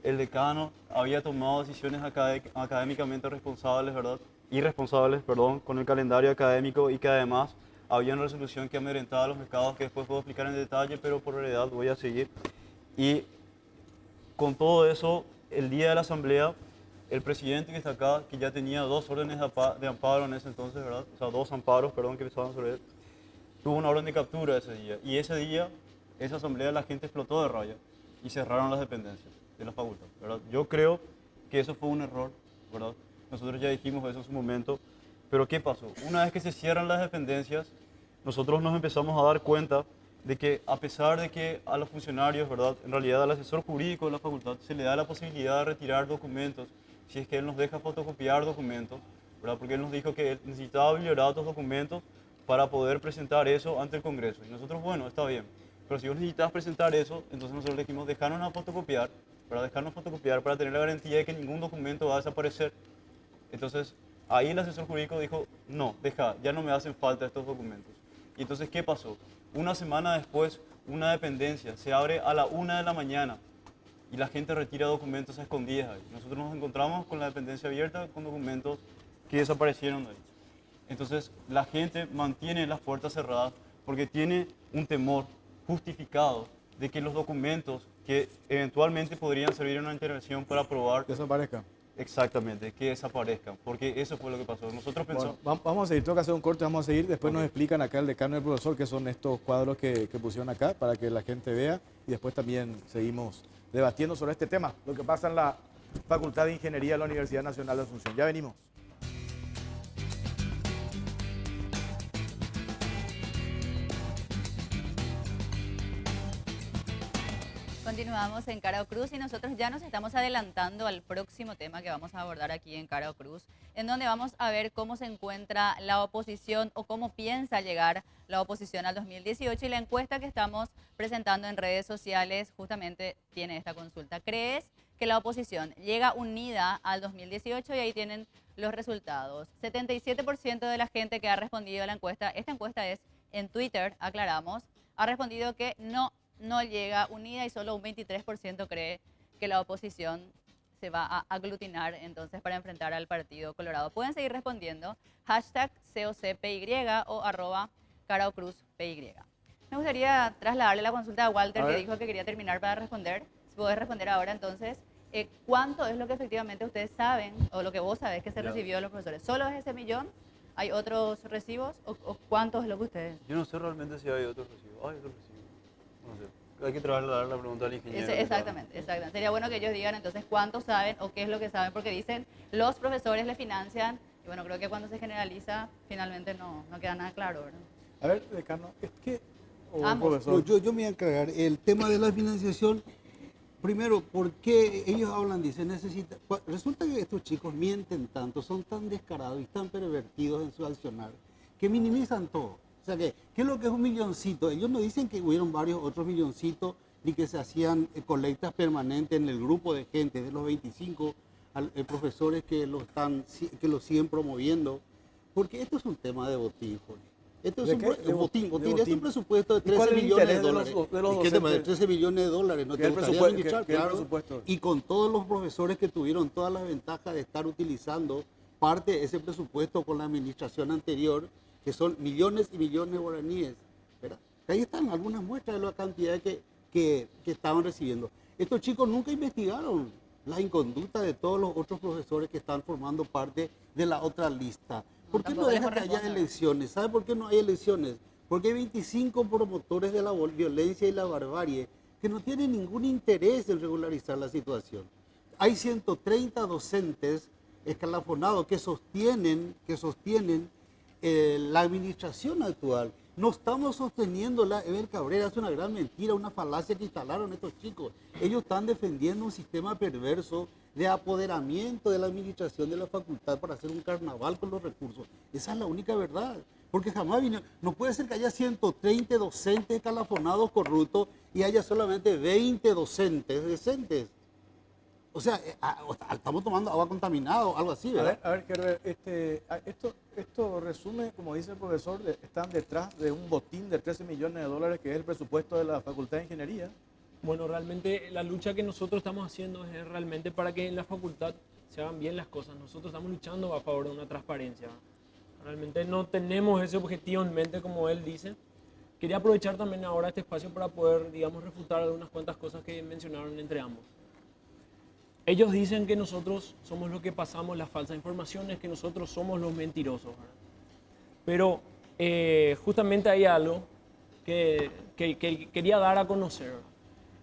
el decano había tomado decisiones académicamente responsables, ¿verdad? Irresponsables, perdón, con el calendario académico, y que además había una resolución que amedrentaba a los mercados que después puedo explicar en detalle, pero por brevedad voy a seguir. Y con todo eso, el día de la asamblea, el presidente que está acá, que ya tenía 2 órdenes de amparo en ese entonces, ¿verdad? O sea, 2 amparos, perdón, que pesaban sobre él, tuvo una orden de captura ese día. Y ese día, esa asamblea, la gente explotó de rabia y cerraron las dependencias de la facultad, ¿verdad? Yo creo que eso fue un error, ¿verdad? Nosotros ya dijimos eso en su momento, pero ¿qué pasó? Una vez que se cierran las dependencias, nosotros nos empezamos a dar cuenta de que, a pesar de que a los funcionarios, ¿verdad?, en realidad al asesor jurídico de la facultad se le da la posibilidad de retirar documentos si es que él nos deja fotocopiar documentos, ¿verdad? Porque él nos dijo que él necesitaba biblioratos documentos para poder presentar eso ante el Congreso. Y nosotros, bueno, está bien, pero si vos necesitas presentar eso, entonces nosotros le dijimos, dejarnos fotocopiar, para dejarnos fotocopiar para tener la garantía de que ningún documento va a desaparecer. Entonces, ahí el asesor jurídico dijo, no, deja, ya no me hacen falta estos documentos. Y entonces, ¿qué pasó? Una semana después, una dependencia se abre a la 1 de la mañana y la gente retira documentos a escondidas ahí. Nosotros nos encontramos con la dependencia abierta con documentos que desaparecieron de ahí. Entonces, la gente mantiene las puertas cerradas porque tiene un temor justificado de que los documentos que eventualmente podrían servir en una intervención para probar,
Desaparezca.
exactamente, que desaparezcan, porque eso fue lo que pasó. Nosotros pensamos...
Bueno, vamos a seguir, tengo que hacer un corte, vamos a seguir, después
Ok.
nos explican acá el decano y el profesor qué son estos cuadros que pusieron acá para que la gente vea, y después también seguimos debatiendo sobre este tema, lo que pasa en la Facultad de Ingeniería de la Universidad Nacional de Asunción. Ya venimos.
Continuamos en Cara o Cruz y nosotros ya nos estamos adelantando al próximo tema que vamos a abordar aquí en Cara o Cruz, en donde vamos a ver cómo se encuentra la oposición o cómo piensa llegar la oposición al 2018, y la encuesta que estamos presentando en redes sociales justamente tiene esta consulta. ¿Crees que la oposición llega unida al 2018? Y ahí tienen los resultados. 77% de la gente que ha respondido a la encuesta, esta encuesta es en Twitter, aclaramos, ha respondido que no llega unida, y solo un 23% cree que la oposición se va a aglutinar entonces para enfrentar al Partido Colorado. Pueden seguir respondiendo, hashtag COCPY o @CaraoCruzPY. Me gustaría trasladarle la consulta a Walter, que dijo que quería terminar para responder. Si podés responder ahora entonces, ¿cuánto es lo que efectivamente ustedes saben, o lo que vos sabés que se recibió de los profesores? ¿Solo es ese millón? ¿Hay otros recibos? ¿O cuánto es lo que ustedes?
Yo no sé realmente si hay otros recibos. ¿Hay otros recibos? No sé. Hay que trasladar la pregunta al ingeniero.
Exactamente. Sería bueno que ellos digan entonces cuánto saben o qué es lo que saben, porque dicen los profesores le financian, y bueno, creo que cuando se generaliza finalmente no queda nada claro, ¿verdad?
A ver, decano, es que... o
Ambos.
profesor,
Yo me voy a encargar. El tema de la financiación, primero, ¿por qué ellos hablan? Dicen, resulta que estos chicos mienten tanto, son tan descarados y tan pervertidos en su accionar, que minimizan todo. O sea, ¿qué es lo que es un milloncito? Ellos no dicen que hubieron varios otros milloncitos, ni que se hacían colectas permanentes en el grupo de gente, de los 25 profesores que lo siguen promoviendo. Porque esto es un tema de botín, Jorge. Esto es
¿De
un,
qué?
pro-
De
botín,
botín.
botín. Es un presupuesto de
¿Y cuál
13
es el
millones de
interés de
dólares.
los
¿Y qué tema? De
docentes?
13 millones de dólares. ¿No
¿Qué
te
es el
gustaría
presupuesto?
administrar?
¿Qué es el
Claro.
presupuesto?
Y con todos los profesores que tuvieron todas las ventajas de estar utilizando parte de ese presupuesto con la administración anterior, que son millones y millones de guaraníes, ¿verdad? Ahí están algunas muestras de la cantidad que estaban recibiendo. Estos chicos nunca investigaron la inconducta de todos los otros profesores que están formando parte de la otra lista. ¿Por qué no
tampoco les
dejan que haya
corresponde,
elecciones? ¿Sabe por qué no hay elecciones? Porque hay 25 promotores de la violencia y la barbarie que no tienen ningún interés en regularizar la situación. Hay 130 docentes escalafonados que sostienen la administración actual. No estamos sosteniendo la Eber Cabrera, es una gran mentira, una falacia que instalaron estos chicos. Ellos están defendiendo un sistema perverso de apoderamiento de la administración de la facultad para hacer un carnaval con los recursos. Esa es la única verdad. Porque jamás vino, no puede ser que haya 130 docentes escalafonados corruptos y haya solamente 20 docentes decentes. O sea, estamos tomando agua contaminada o algo así, ¿verdad?
A ver, quiero ver, esto resume, como dice el profesor, están detrás de un botín de 13 millones de dólares que es el presupuesto de la Facultad de Ingeniería.
Bueno, realmente la lucha que nosotros estamos haciendo es realmente para que en la facultad se hagan bien las cosas. Nosotros estamos luchando a favor de una transparencia. Realmente no tenemos ese objetivo en mente, como él dice. Quería aprovechar también ahora este espacio para poder, digamos, refutar algunas cuantas cosas que mencionaron entre ambos. Ellos dicen que nosotros somos los que pasamos las falsas informaciones, que nosotros somos los mentirosos, ¿verdad? Pero justamente hay algo que quería dar a conocer, ¿verdad?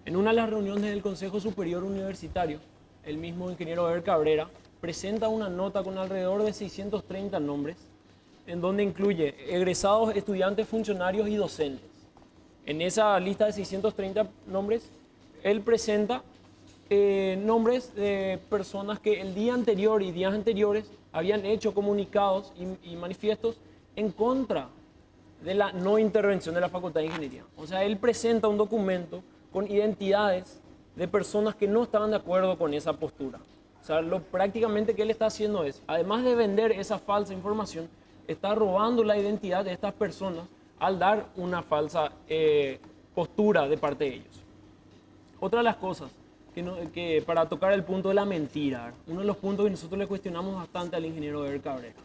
En una de las reuniones del Consejo Superior Universitario, el mismo ingeniero Eber Cabrera presenta una nota con alrededor de 630 nombres, en donde incluye egresados, estudiantes, funcionarios y docentes. En esa lista de 630 nombres, él presenta nombres de personas que el día anterior y días anteriores habían hecho comunicados y manifiestos en contra de la no intervención de la Facultad de Ingeniería. O sea, él presenta un documento con identidades de personas que no estaban de acuerdo con esa postura. O sea, prácticamente que él está haciendo es, además de vender esa falsa información, está robando la identidad de estas personas al dar una falsa postura de parte de ellos. Otra de las cosas que para tocar el punto de la mentira, uno de los puntos que nosotros le cuestionamos bastante al ingeniero Eber Cabrera.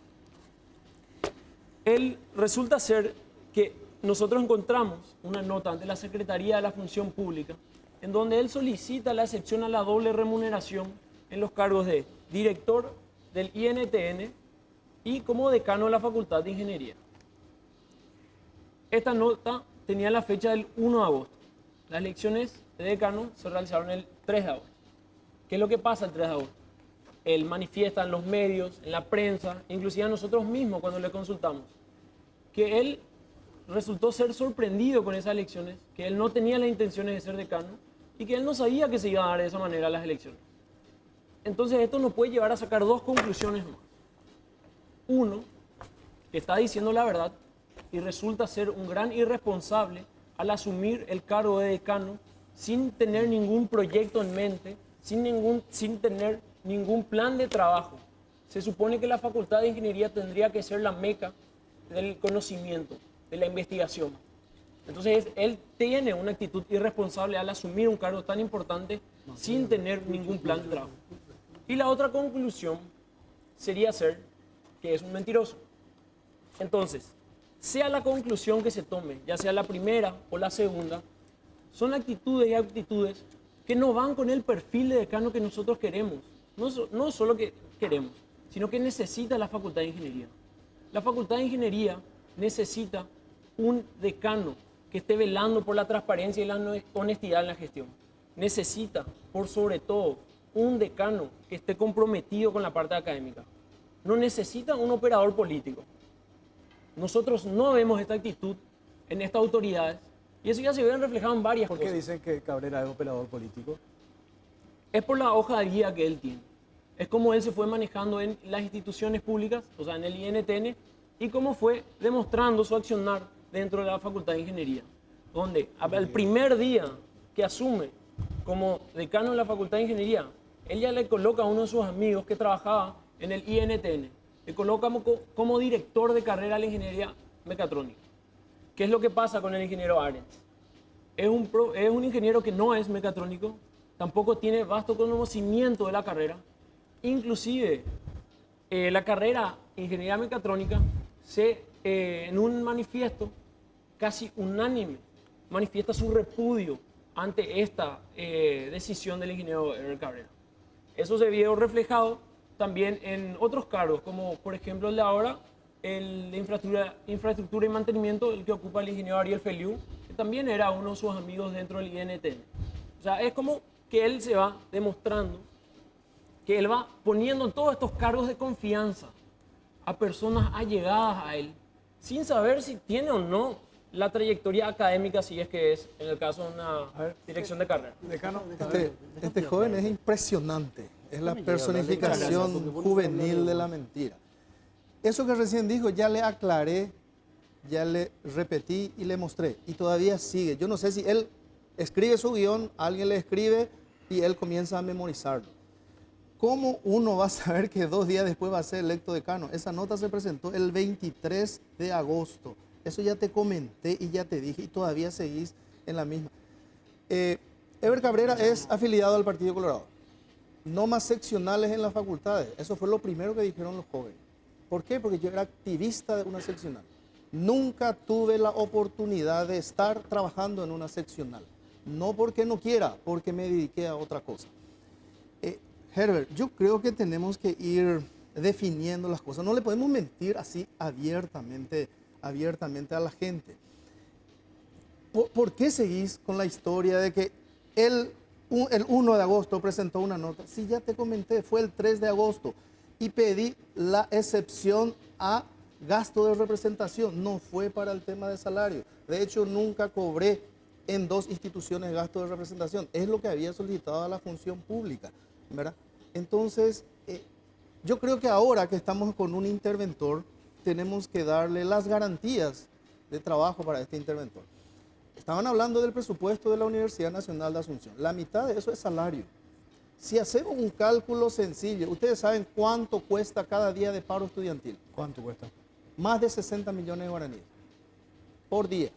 Él resulta ser que nosotros encontramos una nota ante la Secretaría de la Función Pública en donde él solicita la excepción a la doble remuneración en los cargos de director del INTN y como decano de la Facultad de Ingeniería. Esta nota tenía la fecha del 1 de agosto. Las elecciones de decano se realizaron el 3 de agosto. ¿Qué es lo que pasa el 3 de agosto? Él manifiesta en los medios, en la prensa, inclusive a nosotros mismos cuando le consultamos, que él resultó ser sorprendido con esas elecciones, que él no tenía las intenciones de ser decano y que él no sabía que se iba a dar de esa manera las elecciones. Entonces esto nos puede llevar a sacar dos conclusiones más. Uno, que está diciendo la verdad y resulta ser un gran irresponsable al asumir el cargo de decano sin tener ningún proyecto en mente, sin tener ningún plan de trabajo. Se supone que la Facultad de Ingeniería tendría que ser la meca del conocimiento, de la investigación. Entonces, él tiene una actitud irresponsable al asumir un cargo tan importante sin tener ningún plan de trabajo. Y la otra conclusión sería ser que es un mentiroso. Entonces, sea la conclusión que se tome, ya sea la primera o la segunda, son actitudes y aptitudes que no van con el perfil de decano que nosotros queremos. No solo que queremos, sino que necesita la Facultad de Ingeniería. La Facultad de Ingeniería necesita un decano que esté velando por la transparencia y la honestidad en la gestión. Necesita, por sobre todo, un decano que esté comprometido con la parte académica. No necesita un operador político. Nosotros no vemos esta actitud en estas autoridades y eso ya se ve reflejado en varias
¿Por
cosas.
qué dicen que Cabrera es operador político?
Es por la hoja de guía que él tiene. Es como él se fue manejando en las instituciones públicas, o sea, en el INTN, y cómo fue demostrando su accionar dentro de la Facultad de Ingeniería, donde el primer día que asume como decano de la Facultad de Ingeniería, él ya le coloca a uno de sus amigos que trabajaba en el INTN le coloca como director de carrera de la ingeniería mecatrónica. ¿Qué es lo que pasa con el ingeniero Arens? Es un ingeniero que no es mecatrónico, tampoco tiene vasto conocimiento de la carrera. Inclusive, la carrera Ingeniería Mecatrónica en un manifiesto casi unánime manifiesta su repudio ante esta decisión del ingeniero Ever Cabrera. Eso se vio reflejado también en otros cargos, como por ejemplo el de ahora, el de infraestructura y mantenimiento, el que ocupa el ingeniero Ariel Feliu, que también era uno de sus amigos dentro del INTN. O sea, es como que él se va demostrando que él va poniendo en todos estos cargos de confianza a personas allegadas a él, sin saber si tiene o no la trayectoria académica, si es que es, en el caso de una dirección de carrera.
Decano,
Este joven es impresionante, es la personificación juvenil de la mentira. Eso que recién dijo ya le aclaré, ya le repetí y le mostré, y todavía sigue. Yo no sé si él escribe su guión, alguien le escribe y él comienza a memorizarlo. ¿Cómo uno va a saber que 2 días después va a ser electo decano? Esa nota se presentó el 23 de agosto. Eso ya te comenté y ya te dije y todavía seguís en la misma. Ever Cabrera es afiliado al Partido Colorado. No más seccionales en las facultades. Eso fue lo primero que dijeron los jóvenes. ¿Por qué? Porque yo era activista de una seccional. Nunca tuve la oportunidad de estar trabajando en una seccional. No porque no quiera, porque me dediqué a otra cosa. Herbert, yo creo que tenemos que ir definiendo las cosas. No le podemos mentir así abiertamente a la gente. ¿Por qué seguís con la historia de que el 1 de agosto presentó una nota? Sí, ya te comenté, fue el 3 de agosto y pedí la excepción a gasto de representación. No fue para el tema de salario. De hecho, nunca cobré en 2 instituciones gasto de representación. Es lo que había solicitado a la función pública, ¿verdad? Entonces, yo creo que ahora que estamos con un interventor, tenemos que darle las garantías de trabajo para este interventor. Estaban hablando del presupuesto de la Universidad Nacional de Asunción. La mitad de eso es salario. Si hacemos un cálculo sencillo, ustedes saben cuánto cuesta cada día de paro estudiantil.
¿cuánto cuesta?
Más de 60 millones de guaraníes por día.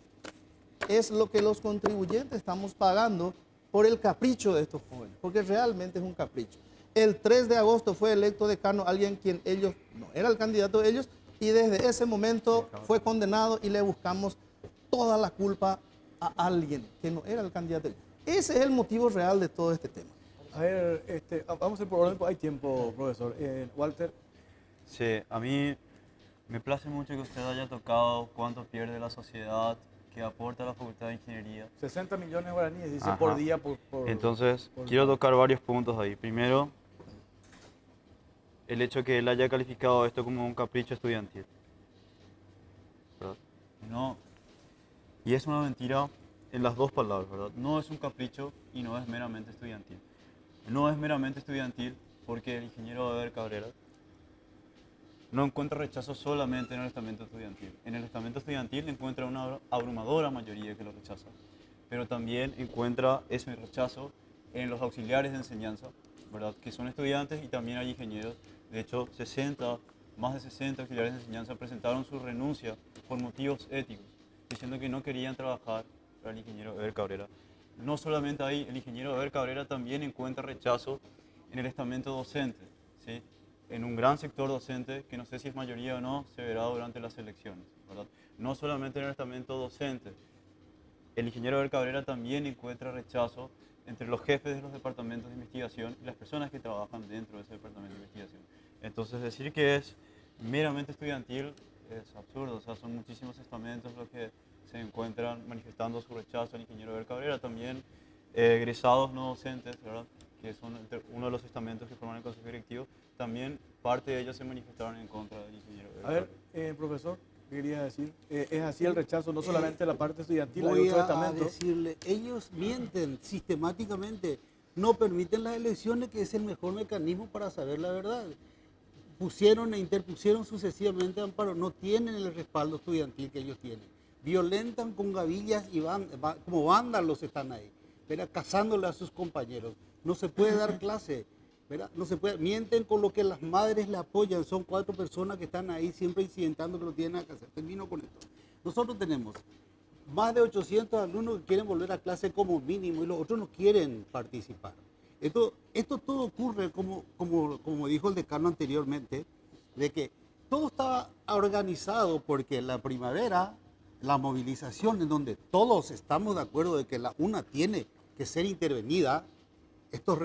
Es lo que los contribuyentes estamos pagando por el capricho de estos jóvenes, porque realmente es un capricho. El 3 de agosto fue electo decano alguien quien ellos, no era el candidato de ellos, y desde ese momento fue condenado y le buscamos toda la culpa a alguien que no era el candidato de ellos. Ese es el motivo real de todo este tema.
A ver, vamos a ir por orden, hay tiempo, profesor. Walter.
Sí, a mí me place mucho que usted haya tocado cuánto pierde la sociedad, que aporta la Facultad de Ingeniería.
60 millones de guaraníes, dice,
Ajá.
por día.
Entonces,
por
quiero
día.
tocar varios puntos ahí. Primero, el hecho que él haya calificado esto como un capricho estudiantil. ¿Verdad? No, y es una mentira en las dos palabras, ¿verdad? No es un capricho y no es meramente estudiantil. No es meramente estudiantil porque el ingeniero Ever Cabrera no encuentra rechazo solamente en el estamento estudiantil. En el estamento estudiantil encuentra una abrumadora mayoría que lo rechaza, pero también encuentra ese rechazo en los auxiliares de enseñanza, ¿verdad? Que son estudiantes y también hay ingenieros. De hecho, más de 60 auxiliares de enseñanza presentaron su renuncia por motivos éticos, diciendo que no querían trabajar para el ingeniero Ever Cabrera. No solamente ahí, el ingeniero Ever Cabrera también encuentra rechazo en el estamento docente, ¿sí? En un gran sector docente, que no sé si es mayoría o no, se verá durante las elecciones, ¿verdad? No solamente en el estamento docente, el ingeniero Ever Cabrera también encuentra rechazo entre los jefes de los departamentos de investigación y las personas que trabajan dentro de ese departamento de investigación. Entonces, decir que es meramente estudiantil es absurdo. O sea, son muchísimos estamentos los que se encuentran manifestando su rechazo al ingeniero Ever Cabrera. También egresados no docentes, ¿verdad? Que son uno de los estamentos que forman el consejo directivo, también parte de ellos se manifestaron en contra del ingeniero Ever
A ver,
Cabrera.
profesor, ¿qué quería decir? Es así el rechazo, no solamente la parte estudiantil, hay
Voy
otros
a
estamentos.
decirle, ellos mienten sistemáticamente, no permiten las elecciones, que es el mejor mecanismo para saber la verdad. Pusieron e interpusieron sucesivamente amparo, no tienen el respaldo estudiantil que ellos tienen. Violentan con gavillas y como vándalos están ahí, pero cazándole a sus compañeros. No se puede dar clase. ¿verdad? No se puede, mienten con lo que las madres le apoyan, son 4 personas que están ahí siempre incidentando que no tienen nada que hacer. Termino con esto. Nosotros tenemos más de 800 alumnos que quieren volver a clase como mínimo y los otros no quieren participar. Esto todo ocurre, como dijo el decano anteriormente, de que todo estaba organizado porque la primavera, la movilización en donde todos estamos de acuerdo de que la UNA tiene que ser intervenida, estos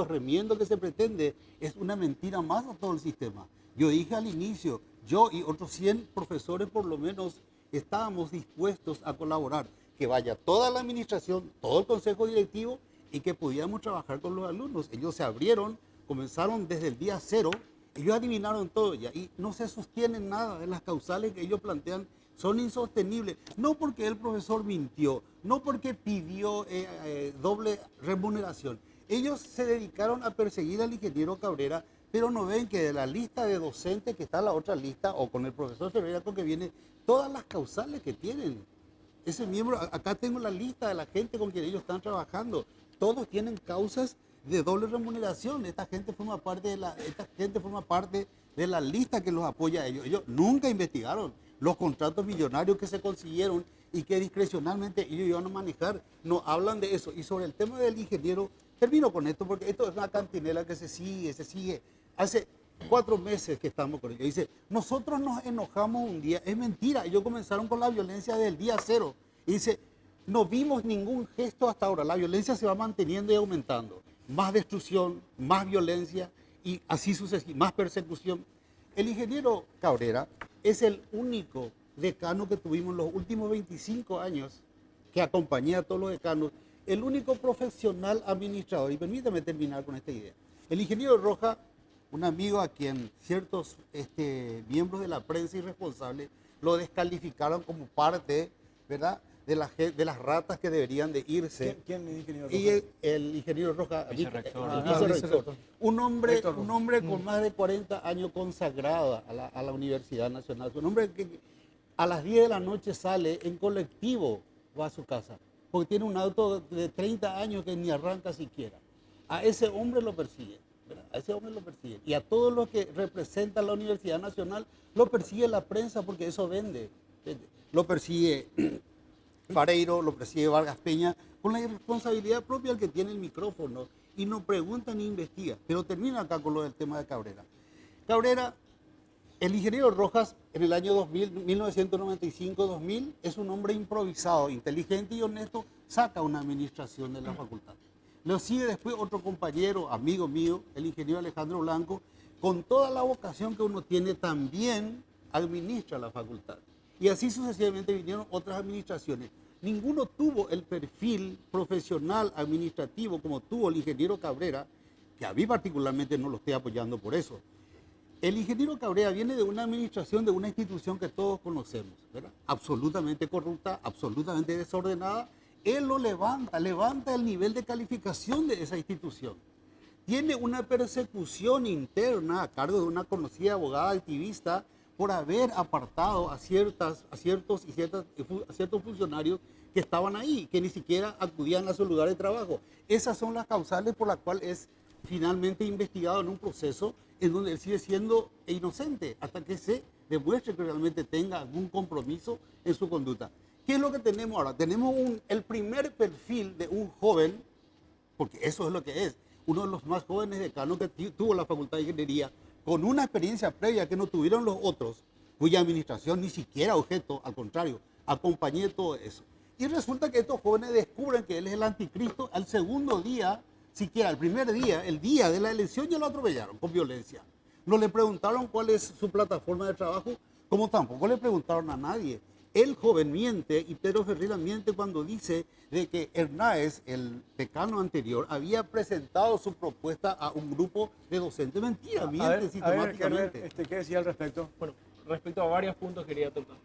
remiendos que se pretende es una mentira más a todo el sistema. Yo dije al inicio, yo y otros 100 profesores por lo menos estábamos dispuestos a colaborar, que vaya toda la administración, todo el consejo directivo y que pudiéramos trabajar con los alumnos. Ellos se abrieron, comenzaron desde el día 0, ellos adivinaron todo ya y no se sostienen nada de las causales que ellos plantean. Son insostenibles, no porque el profesor mintió, no porque pidió doble remuneración. Ellos se dedicaron a perseguir al ingeniero Cabrera, pero no ven que de la lista de docentes que está en la otra lista, o con el profesor Ferreira, con que viene todas las causales que tienen. Ese miembro, acá tengo la lista de la gente con quien ellos están trabajando. Todos tienen causas de doble remuneración. Esta gente forma parte de la lista que los apoya a ellos. Ellos nunca investigaron los contratos millonarios que se consiguieron y que discrecionalmente ellos iban a manejar. No hablan de eso. Y sobre el tema del ingeniero, termino con esto porque esto es una cantinela que se sigue. Hace 4 meses que estamos con ellos. Dice, nosotros nos enojamos un día. Es mentira. Ellos comenzaron con la violencia del día 0. Y dice, no vimos ningún gesto hasta ahora. La violencia se va manteniendo y aumentando. Más destrucción, más violencia y así sucesivamente, más persecución. El ingeniero Cabrera es el único decano que tuvimos en los últimos 25 años, que acompañé a todos los decanos, el único profesional administrador. Y permítame terminar con esta idea. El ingeniero Rojas, un amigo a quien ciertos miembros de la prensa irresponsables lo descalificaron como parte, ¿verdad?, de las ratas que deberían de irse.
¿Quién es el ingeniero
Y
Rojas?
el ingeniero Rojas,
Vicerrector.
vicerrector. Un hombre
Rector.
con más de 40 años consagrado a la Universidad Nacional. Un hombre que a las 10 de la noche sale en colectivo, va a su casa, porque tiene un auto de 30 años que ni arranca siquiera. A ese hombre lo persigue, ¿verdad? A ese hombre lo persigue. Y a todos los que representan la Universidad Nacional lo persigue la prensa porque eso vende. Lo persigue Vareiro, lo persigue Vargas Peña, con la irresponsabilidad propia del que tiene el micrófono y no pregunta ni investiga. Pero termino acá con lo del tema de Cabrera. Cabrera, el ingeniero Rojas en el año 2000, 1995-2000, es un hombre improvisado, inteligente y honesto, saca una administración de la facultad. Lo sigue después otro compañero, amigo mío, el ingeniero Alejandro Blanco, con toda la vocación que uno tiene, también administra la facultad. Y así sucesivamente vinieron otras administraciones. Ninguno tuvo el perfil profesional administrativo como tuvo el ingeniero Cabrera, que a mí particularmente no lo estoy apoyando por eso. El ingeniero Cabrera viene de una administración de una institución que todos conocemos, ¿verdad? Absolutamente corrupta, absolutamente desordenada. Él lo levanta el nivel de calificación de esa institución. Tiene una persecución interna a cargo de una conocida abogada activista por haber apartado a ciertos funcionarios que estaban ahí, que ni siquiera acudían a su lugar de trabajo. Esas son las causales por las cuales es finalmente investigado en un proceso en donde él sigue siendo inocente hasta que se demuestre que realmente tenga algún compromiso en su conducta. ¿Qué es lo que tenemos ahora? Tenemos el primer perfil de un joven, porque eso es lo que es, uno de los más jóvenes decanos que tuvo la Facultad de Ingeniería, con una experiencia previa que no tuvieron los otros, cuya administración ni siquiera objeto, al contrario, acompañé todo eso. Y resulta que estos jóvenes descubren que él es el anticristo al segundo día, siquiera el primer día, el día de la elección, ya lo atropellaron con violencia. No le preguntaron cuál es su plataforma de trabajo, como tampoco le preguntaron a nadie. El joven miente y Pedro Ferreira miente cuando dice de que Hernáez, el decano anterior, había presentado su propuesta a un grupo de docentes. Mentira, miente sistemáticamente.
¿Qué decía al respecto?
Bueno, respecto a varios puntos quería tocar.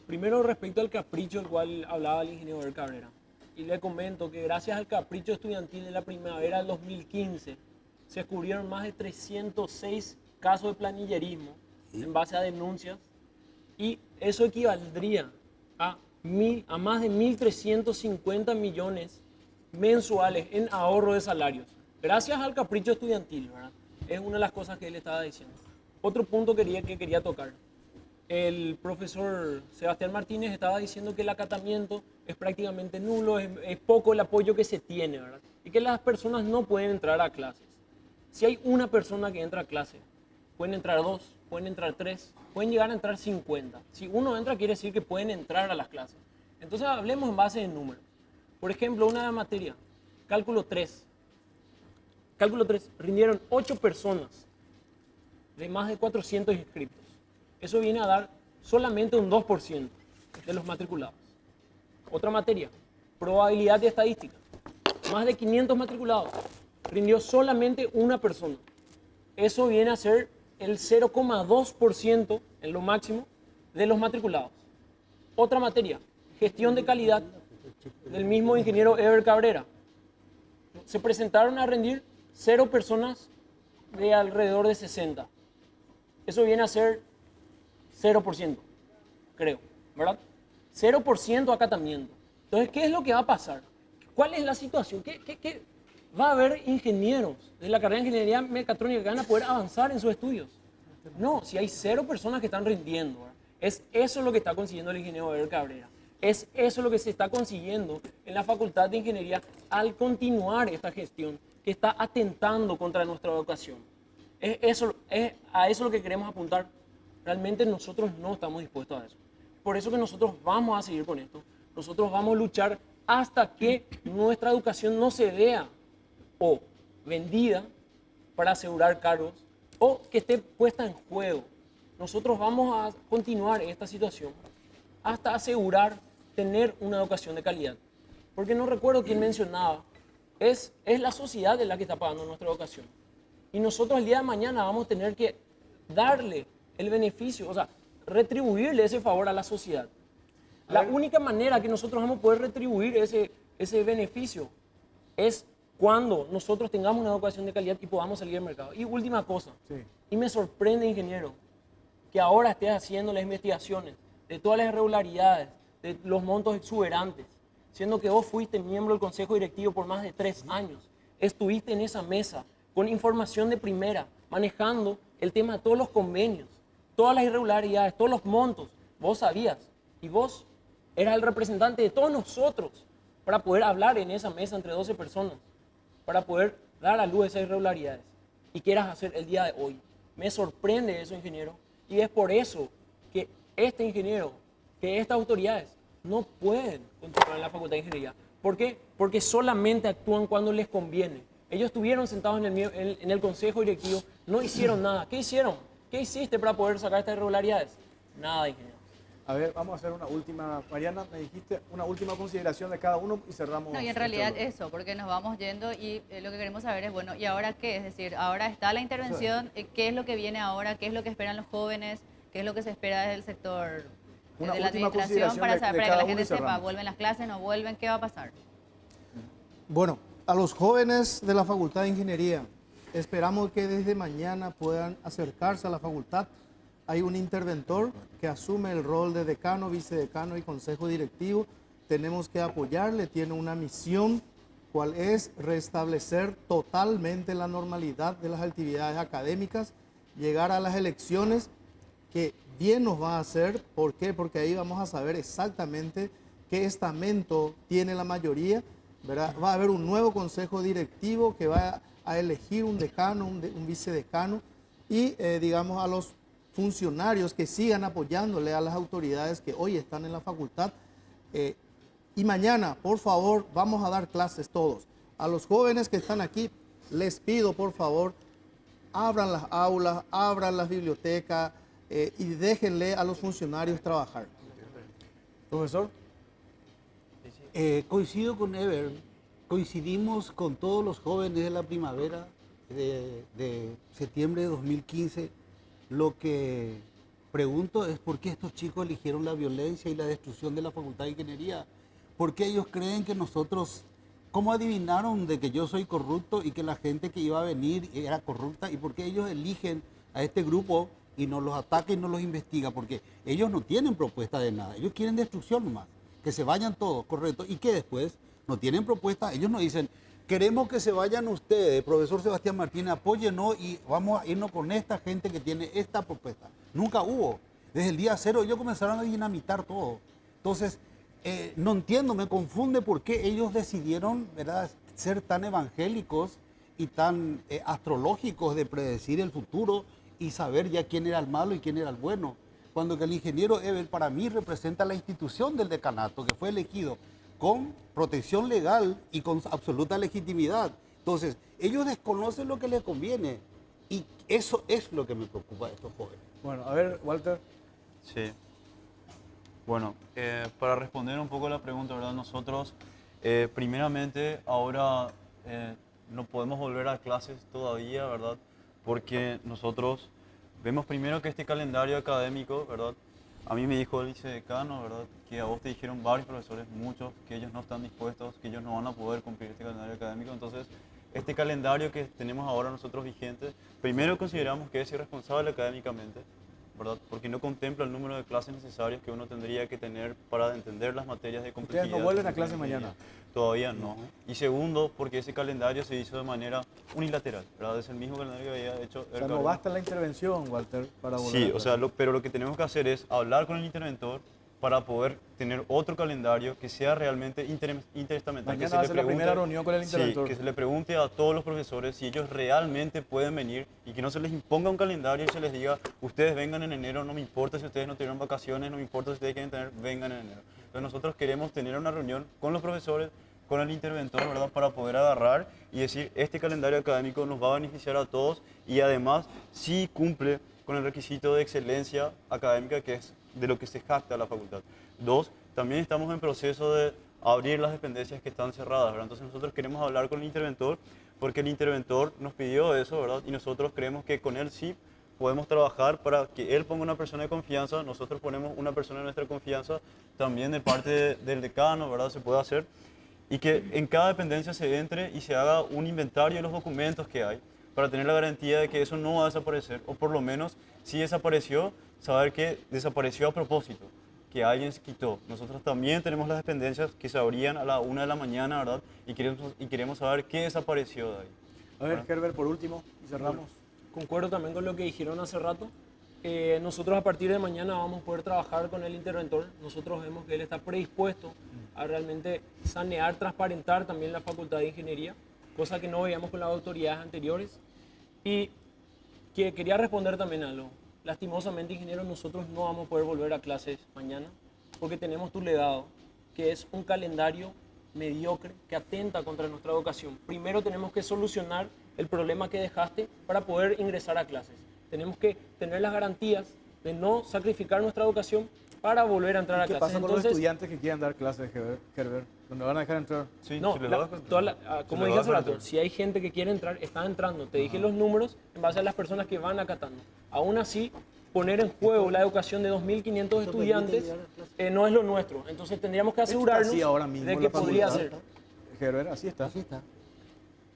Primero, respecto al capricho del cual hablaba el ingeniero Cabrera. Y le comento que gracias al capricho estudiantil de la primavera del 2015 se descubrieron más de 306 casos de planillerismo en base a denuncias y eso equivaldría a más de 1.350 millones mensuales en ahorro de salarios. gracias al capricho estudiantil, ¿verdad? Es una de las cosas que él estaba diciendo. Otro punto que quería tocar. El profesor Sebastián Martínez estaba diciendo que el acatamiento es prácticamente nulo, es poco el apoyo que se tiene, ¿verdad? Y que las personas no pueden entrar a clases. Si hay una persona que entra a clase, pueden entrar 2, pueden entrar 3, pueden llegar a entrar 50. Si uno entra, quiere decir que pueden entrar a las clases. Entonces hablemos en base de números. Por ejemplo, una materia, cálculo 3. Cálculo 3, rindieron 8 personas de más de 400 inscriptos. Eso viene a dar solamente un 2% de los matriculados. Otra materia, probabilidad y estadística. Más de 500 matriculados, rindió solamente una persona. Eso viene a ser el 0,2% en lo máximo de los matriculados. Otra materia, gestión de calidad, del mismo ingeniero Ever Cabrera. Se presentaron a rendir 0 personas de alrededor de 60. Eso viene a ser 0%, creo, ¿verdad? 0% acatamiento. Entonces, ¿qué es lo que va a pasar? ¿Cuál es la situación? ¿Qué va a haber ingenieros de la carrera de ingeniería mecatrónica que van a poder avanzar en sus estudios? No, si hay 0 personas que están rindiendo, ¿verdad? Es eso lo que está consiguiendo el ingeniero Ever Cabrera. Es eso lo que se está consiguiendo en la Facultad de Ingeniería al continuar esta gestión que está atentando contra nuestra educación. Es a eso lo que queremos apuntar. Realmente nosotros no estamos dispuestos a eso. Por eso que nosotros vamos a seguir con esto. Nosotros vamos a luchar hasta que nuestra educación no se vea o vendida para asegurar cargos o que esté puesta en juego. Nosotros vamos a continuar esta situación hasta asegurar tener una educación de calidad. Porque no recuerdo quién mencionaba, es la sociedad de la que está pagando nuestra educación. Y nosotros el día de mañana vamos a tener que darle el beneficio, o sea, retribuirle ese favor a la sociedad. La única manera que nosotros vamos a poder retribuir ese beneficio es cuando nosotros tengamos una educación de calidad y podamos salir al mercado. Y última cosa,
Sí.
y me sorprende, ingeniero, que ahora estés haciendo las investigaciones de todas las irregularidades, de los montos exuberantes, siendo que vos fuiste miembro del Consejo Directivo por más de 3 años, estuviste en esa mesa con información de primera, manejando el tema de todos los convenios, todas las irregularidades, todos los montos, vos sabías, y vos eras el representante de todos nosotros para poder hablar en esa mesa entre 12 personas, para poder dar a luz esas irregularidades, y quieras hacer el día de hoy. Me sorprende eso, ingeniero, y es por eso que este ingeniero, que estas autoridades no pueden continuar en la Facultad de Ingeniería. ¿Por qué? Porque solamente actúan cuando les conviene. Ellos estuvieron sentados en el Consejo Directivo, no hicieron nada. ¿Qué hicieron? ¿Qué hiciste para poder sacar estas irregularidades? Nada, ingeniero.
A ver, vamos a hacer una última. Mariana, me dijiste una última consideración de cada uno y cerramos.
No, y en realidad eso, porque nos vamos yendo y lo que queremos saber es, bueno, ¿y ahora qué? Es decir, ahora está la intervención, ¿qué es lo que viene ahora? ¿Qué es lo que esperan los jóvenes? ¿Qué es lo que se espera desde el sector
Una
de la
última
administración
consideración
para,
de
saber, para que
cada
la
uno y
gente sepa,
cerramos.
¿vuelven las clases, no vuelven? ¿Qué va a pasar?
Bueno, a los jóvenes de la Facultad de Ingeniería, esperamos que desde mañana puedan acercarse a la facultad. Hay un interventor que asume el rol de decano, vicedecano y consejo directivo. Tenemos que apoyarle, tiene una misión, cual es restablecer totalmente la normalidad de las actividades académicas, llegar a las elecciones que bien nos va a hacer. ¿Por qué? Porque ahí vamos a saber exactamente qué estamento tiene la mayoría, ¿verdad? Va a haber un nuevo consejo directivo que va a elegir un decano, un vicedecano y, digamos, a los funcionarios que sigan apoyándole a las autoridades que hoy están en la facultad. Y mañana, por favor, vamos a dar clases todos. A los jóvenes que están aquí, les pido, por favor, abran las aulas, abran las bibliotecas y déjenle a los funcionarios trabajar.
Profesor.
Coincido con Ever, coincidimos con todos los jóvenes de la primavera de septiembre de 2015. Lo que pregunto es por qué estos chicos eligieron la violencia y la destrucción de la Facultad de Ingeniería. ¿Por qué ellos creen que nosotros, cómo adivinaron de que yo soy corrupto y que la gente que iba a venir era corrupta? ¿Y por qué ellos eligen a este grupo y nos los ataca y no los investiga? Porque ellos no tienen propuesta de nada, ellos quieren destrucción nomás, que se vayan todos, correcto. ¿Y qué después? No tienen propuesta, ellos no dicen queremos que se vayan ustedes, profesor Sebastián Martínez, apóyennos y vamos a irnos con esta gente que tiene esta propuesta. Nunca hubo. Desde el día cero ellos comenzaron a dinamitar todo. Entonces, no entiendo, me confunde por qué ellos decidieron, ¿verdad?, ser tan evangélicos y tan astrológicos de predecir el futuro y saber ya quién era el malo y quién era el bueno. Cuando que el ingeniero Eber para mí representa la institución del decanato que fue elegido con protección legal y con absoluta legitimidad. Entonces, ellos desconocen lo que les conviene y eso es lo que me preocupa de estos jóvenes.
Bueno, a ver, Walter.
Sí. Bueno, para responder un poco a la pregunta, ¿verdad? Nosotros, primeramente, ahora no podemos volver a clases todavía, ¿verdad? Porque nosotros vemos primero que este calendario académico, ¿verdad? A mí me dijo el vicedecano, ¿verdad?, que a vos te dijeron varios profesores, muchos, que ellos no están dispuestos, que ellos no van a poder cumplir este calendario académico. Entonces, este calendario que tenemos ahora nosotros vigente, primero consideramos que es irresponsable académicamente, ¿verdad?, porque no contempla el número de clases necesarias que uno tendría que tener para entender las materias de complejidad.
¿Ustedes no vuelven a clase mañana?
Todavía no. Y segundo, porque ese calendario se hizo de manera unilateral, ¿verdad? Es el mismo calendario que había hecho
O sea, no basta la intervención, Walter, para volver.
Sí, o sea, pero lo que tenemos que hacer es hablar con el interventor para poder tener otro calendario que sea realmente interestamentario.
Mañana va a ser la primera reunión con el interventor.
Sí, que se le pregunte a todos los profesores si ellos realmente pueden venir y que no se les imponga un calendario y se les diga, ustedes vengan en enero, no me importa si ustedes no tuvieron vacaciones, no me importa si ustedes quieren tener, vengan en enero. Entonces nosotros queremos tener una reunión con los profesores, con el interventor, ¿verdad?, para poder agarrar y decir, este calendario académico nos va a beneficiar a todos y además sí cumple con el requisito de excelencia académica que es de lo que se jacta la facultad. Dos, también estamos en proceso de abrir las dependencias que están cerradas, ¿verdad? Entonces nosotros queremos hablar con el interventor porque el interventor nos pidió eso, ¿verdad? Y nosotros creemos que con él sí podemos trabajar para que él ponga una persona de confianza, nosotros ponemos una persona de nuestra confianza, también de parte del decano, ¿verdad? Se puede hacer. Y que en cada dependencia se entre y se haga un inventario de los documentos que hay para tener la garantía de que eso no va a desaparecer, o por lo menos, si desapareció, saber que desapareció a propósito, que alguien se quitó. Nosotros también tenemos las dependencias que se abrían a la 1 de la mañana, ¿verdad? Y queremos saber qué desapareció de ahí.
A ver, Herbert, por último, y cerramos.
Concuerdo también con lo que dijeron hace rato. Nosotros a partir de mañana vamos a poder trabajar con el interventor. Nosotros vemos que él está predispuesto a realmente sanear, transparentar también la Facultad de Ingeniería, cosa que no veíamos con las autoridades anteriores. Y que quería responder también a algo. Lastimosamente, ingeniero, nosotros no vamos a poder volver a clases mañana porque tenemos tu legado, que es un calendario mediocre que atenta contra nuestra educación. Primero tenemos que solucionar el problema que dejaste para poder ingresar a clases. Tenemos que tener las garantías de no sacrificar nuestra educación para volver a entrar a
¿Qué
clases.
pasa con los estudiantes que quieran dar clases, Herbert? ¿Dónde van a dejar entrar?
Sí,
No,
se les
la-
va a-
como
se les
dije
va a
hace rato,
permitir.
si hay gente que quiere entrar, está entrando. Te dije los números en base a las personas que van acatando. Aún así, poner en juego la educación de 2.500 estudiantes no es lo nuestro. Entonces tendríamos que asegurarnos
Así ahora mismo
de
la
que podría
facultad.
ser.
Herbert, así está.
Así está.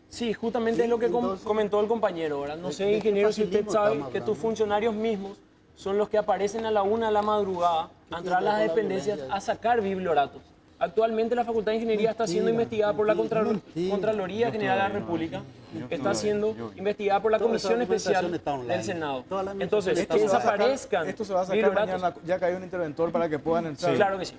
Sí, justamente es lo que comentó el compañero, ¿verdad? No sé,
¿de qué
ingeniero, si usted
facilismo
sabe
estamos
que tus
hablando?
funcionarios mismos son los que aparecen a la 1 de la madrugada a entrar a las dependencias a sacar biblioratos. Actualmente la Facultad de Ingeniería está siendo investigada por la Contraloría General de la República, está siendo investigada por la
Toda esa
Comisión Especial
documentación está online.
del Senado.
Toda la
Entonces,
administración
que
está online.
desaparezcan
Esto se va a sacar
biblioratos.
mañana, ya que hay un interventor para que puedan entrar.
Sí, claro que sí.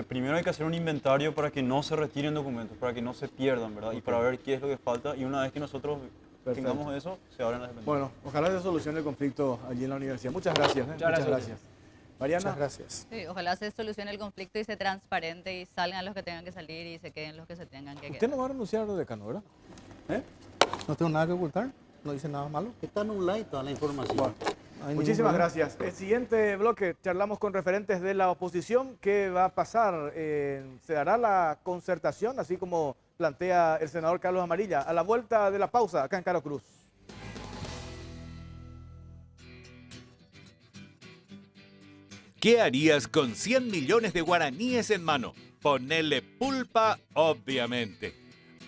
Primero hay que hacer un inventario para que no se retiren documentos, para que no se pierdan, ¿verdad? Y para ver qué es lo que falta. Y una vez que nosotros
Perfecto.
tengamos eso, se abren las dependencias.
Bueno, ojalá se solucione el conflicto allí en la universidad. Muchas gracias. Muchas
gracias.
Mariana.
Muchas gracias.
Sí, ojalá se solucione el conflicto y se transparente y salgan los que tengan que salir y se queden los que se tengan que
Usted
quedar.
no va a renunciar a decano, ¿verdad?
No tengo nada que ocultar, no dice nada malo.
Está en online toda la información.
Bueno,
No hay ningún
muchísimas
problema.
gracias. El siguiente bloque charlamos con referentes de la oposición. ¿Qué va a pasar? ¿Se dará la concertación, así como plantea el senador Carlos Amarilla? A la vuelta de la pausa, acá en Caro Cruz.
¿Qué harías con 100 millones de guaraníes en mano? Ponele pulpa, obviamente.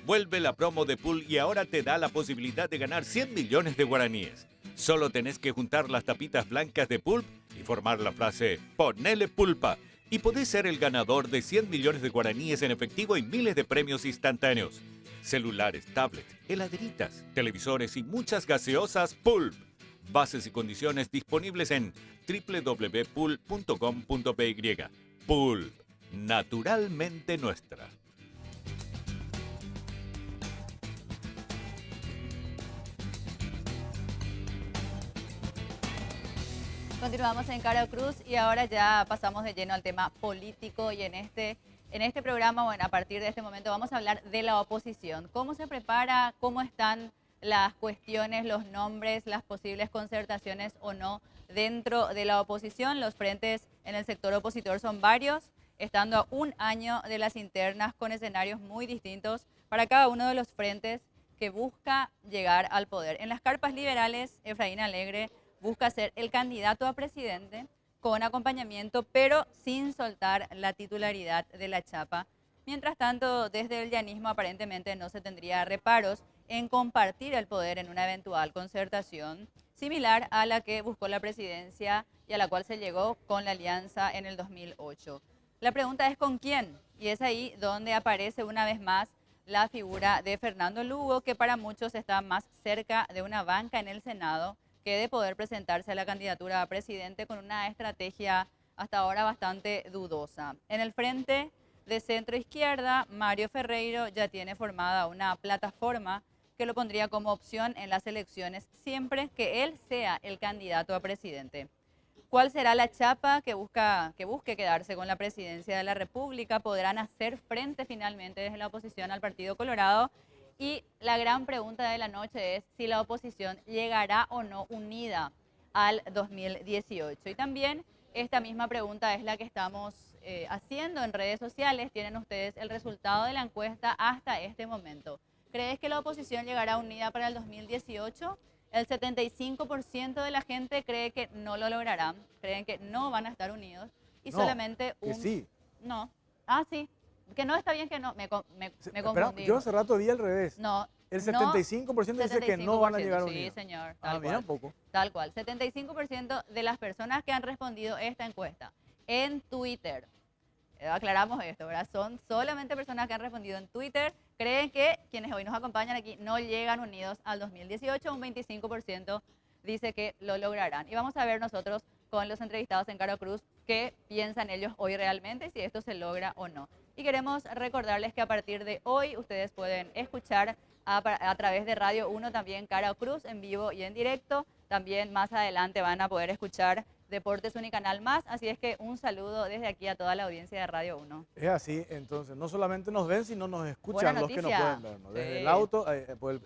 Vuelve la promo de Pool y ahora te da la posibilidad de ganar 100 millones de guaraníes. Solo tenés que juntar las tapitas blancas de Pulp y formar la frase Ponele pulpa. y podés ser el ganador de 100 millones de guaraníes en efectivo y miles de premios instantáneos. Celulares, tablets, heladeritas, televisores y muchas gaseosas Pulp. Bases y condiciones disponibles en www.pulp.com.py. Pulp, naturalmente nuestra.
Continuamos en Cara Cruz y ahora ya pasamos de lleno al tema político y en este programa, bueno, a partir de este momento vamos a hablar de la oposición. ¿Cómo se prepara? ¿Cómo están las cuestiones, los nombres, las posibles concertaciones o no dentro de la oposición? Los frentes en el sector opositor son varios, estando a un año de las internas con escenarios muy distintos para cada uno de los frentes que busca llegar al poder. En las carpas liberales, Efraín Alegre busca ser el candidato a presidente con acompañamiento, pero sin soltar la titularidad de la chapa. Mientras tanto, desde el llanismo aparentemente no se tendría reparos en compartir el poder en una eventual concertación, similar a la que buscó la presidencia y a la cual se llegó con la alianza en el 2008. La pregunta es ¿con quién? Y es ahí donde aparece una vez más la figura de Fernando Lugo, que para muchos está más cerca de una banca en el Senado que de poder presentarse a la candidatura a presidente con una estrategia hasta ahora bastante dudosa. En el frente de centro izquierda, Mario Ferreiro ya tiene formada una plataforma que lo pondría como opción en las elecciones siempre que él sea el candidato a presidente. ¿Cuál será la chapa que busque quedarse con la presidencia de la República? ¿Podrán hacer frente finalmente desde la oposición al Partido Colorado? Y la gran pregunta de la noche es si la oposición llegará o no unida al 2018. Y también esta misma pregunta es la que estamos haciendo en redes sociales. Tienen ustedes el resultado de la encuesta hasta este momento. ¿Crees que la oposición llegará unida para el 2018? El 75% de la gente cree que no lo lograrán, creen que no van a estar unidos y
No,
solamente
que sí.
No. Ah, sí. Que no está bien que no. Me
Espera,
confundí.
yo hace rato vi al revés.
No.
El 75% dice que no van a llegar
75%,
unidos.
Sí, señor.
Ah, mira un poco.
Tal cual. 75% de las personas que han respondido esta encuesta en Twitter, aclaramos esto, ¿verdad? Son solamente personas que han respondido en Twitter, creen que quienes hoy nos acompañan aquí no llegan unidos al 2018, un 25% dice que lo lograrán. Y vamos a ver nosotros con los entrevistados en Caro Cruz qué piensan ellos hoy realmente, si esto se logra o no. Y queremos recordarles que a partir de hoy ustedes pueden escuchar a través de Radio 1 también Caro Cruz en vivo y en directo. También más adelante van a poder escuchar Deportes Unicanal Más, así es que un saludo desde aquí a toda la audiencia de Radio 1.
Es así, entonces, no solamente nos ven, sino nos escuchan
Buena
los que no
noticia.
pueden vernos. Desde
Sí.
el auto, pues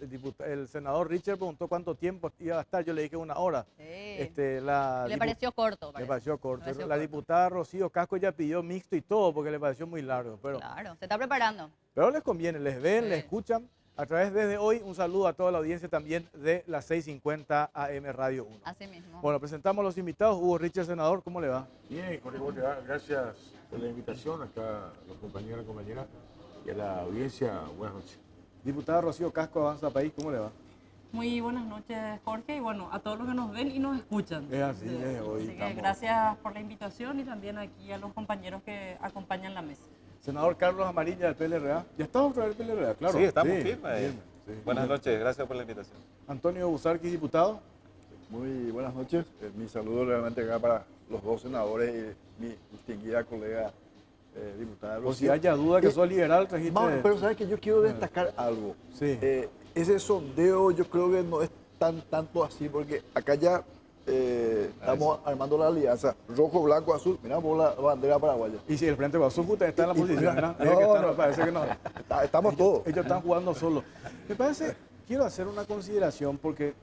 el senador Richard preguntó cuánto tiempo iba a estar, yo le dije una hora.
Sí.
Le
pareció corto,
Le
parece.
pareció corto.
Le pareció
La
corto.
diputada Rocío Casco ya pidió mixto y todo porque le pareció muy largo.
Claro, se está preparando.
Pero les conviene, les ven,
Sí.
les escuchan. A través desde hoy, un saludo a toda la audiencia también de las 6:50 AM Radio 1.
Así mismo.
Bueno, presentamos a los invitados. Hugo Richard, senador, ¿cómo le va?
Bien, Jorge, ¿cómo te va? Gracias por la invitación acá a los compañeros y compañeras y a la audiencia. Buenas noches.
Diputada Rocío Casco, Avanza País, ¿cómo le va?
Muy buenas noches, Jorge, y bueno, a todos los que nos ven y nos escuchan.
Es así, es hoy.
Así que
estamos.
gracias por la invitación y también aquí a los compañeros que acompañan la mesa.
Senador Carlos Amarilla del PLRA. ¿Ya está otra vez el PLRA? Claro.
Sí, estamos firmes.
firme, sí.
Buenas noches, gracias por la invitación.
Antonio Busarqui, diputado.
Muy buenas noches. Mi saludo realmente acá para los dos senadores y mi distinguida colega diputada
O si
Rocío.
haya duda que soy liberal, trajiste...
Vamos, pero sabes que yo quiero destacar algo.
Sí.
Ese sondeo yo creo que no es tanto así, porque acá ya estamos armando la alianza rojo, blanco, azul. Miramos la bandera paraguaya.
Y si el Frente Guasú está en la posición, ¿no?
No,
Es que están-
no.
parece que no.
Estamos todos.
Ellos están jugando solos. Me parece, quiero hacer una consideración porque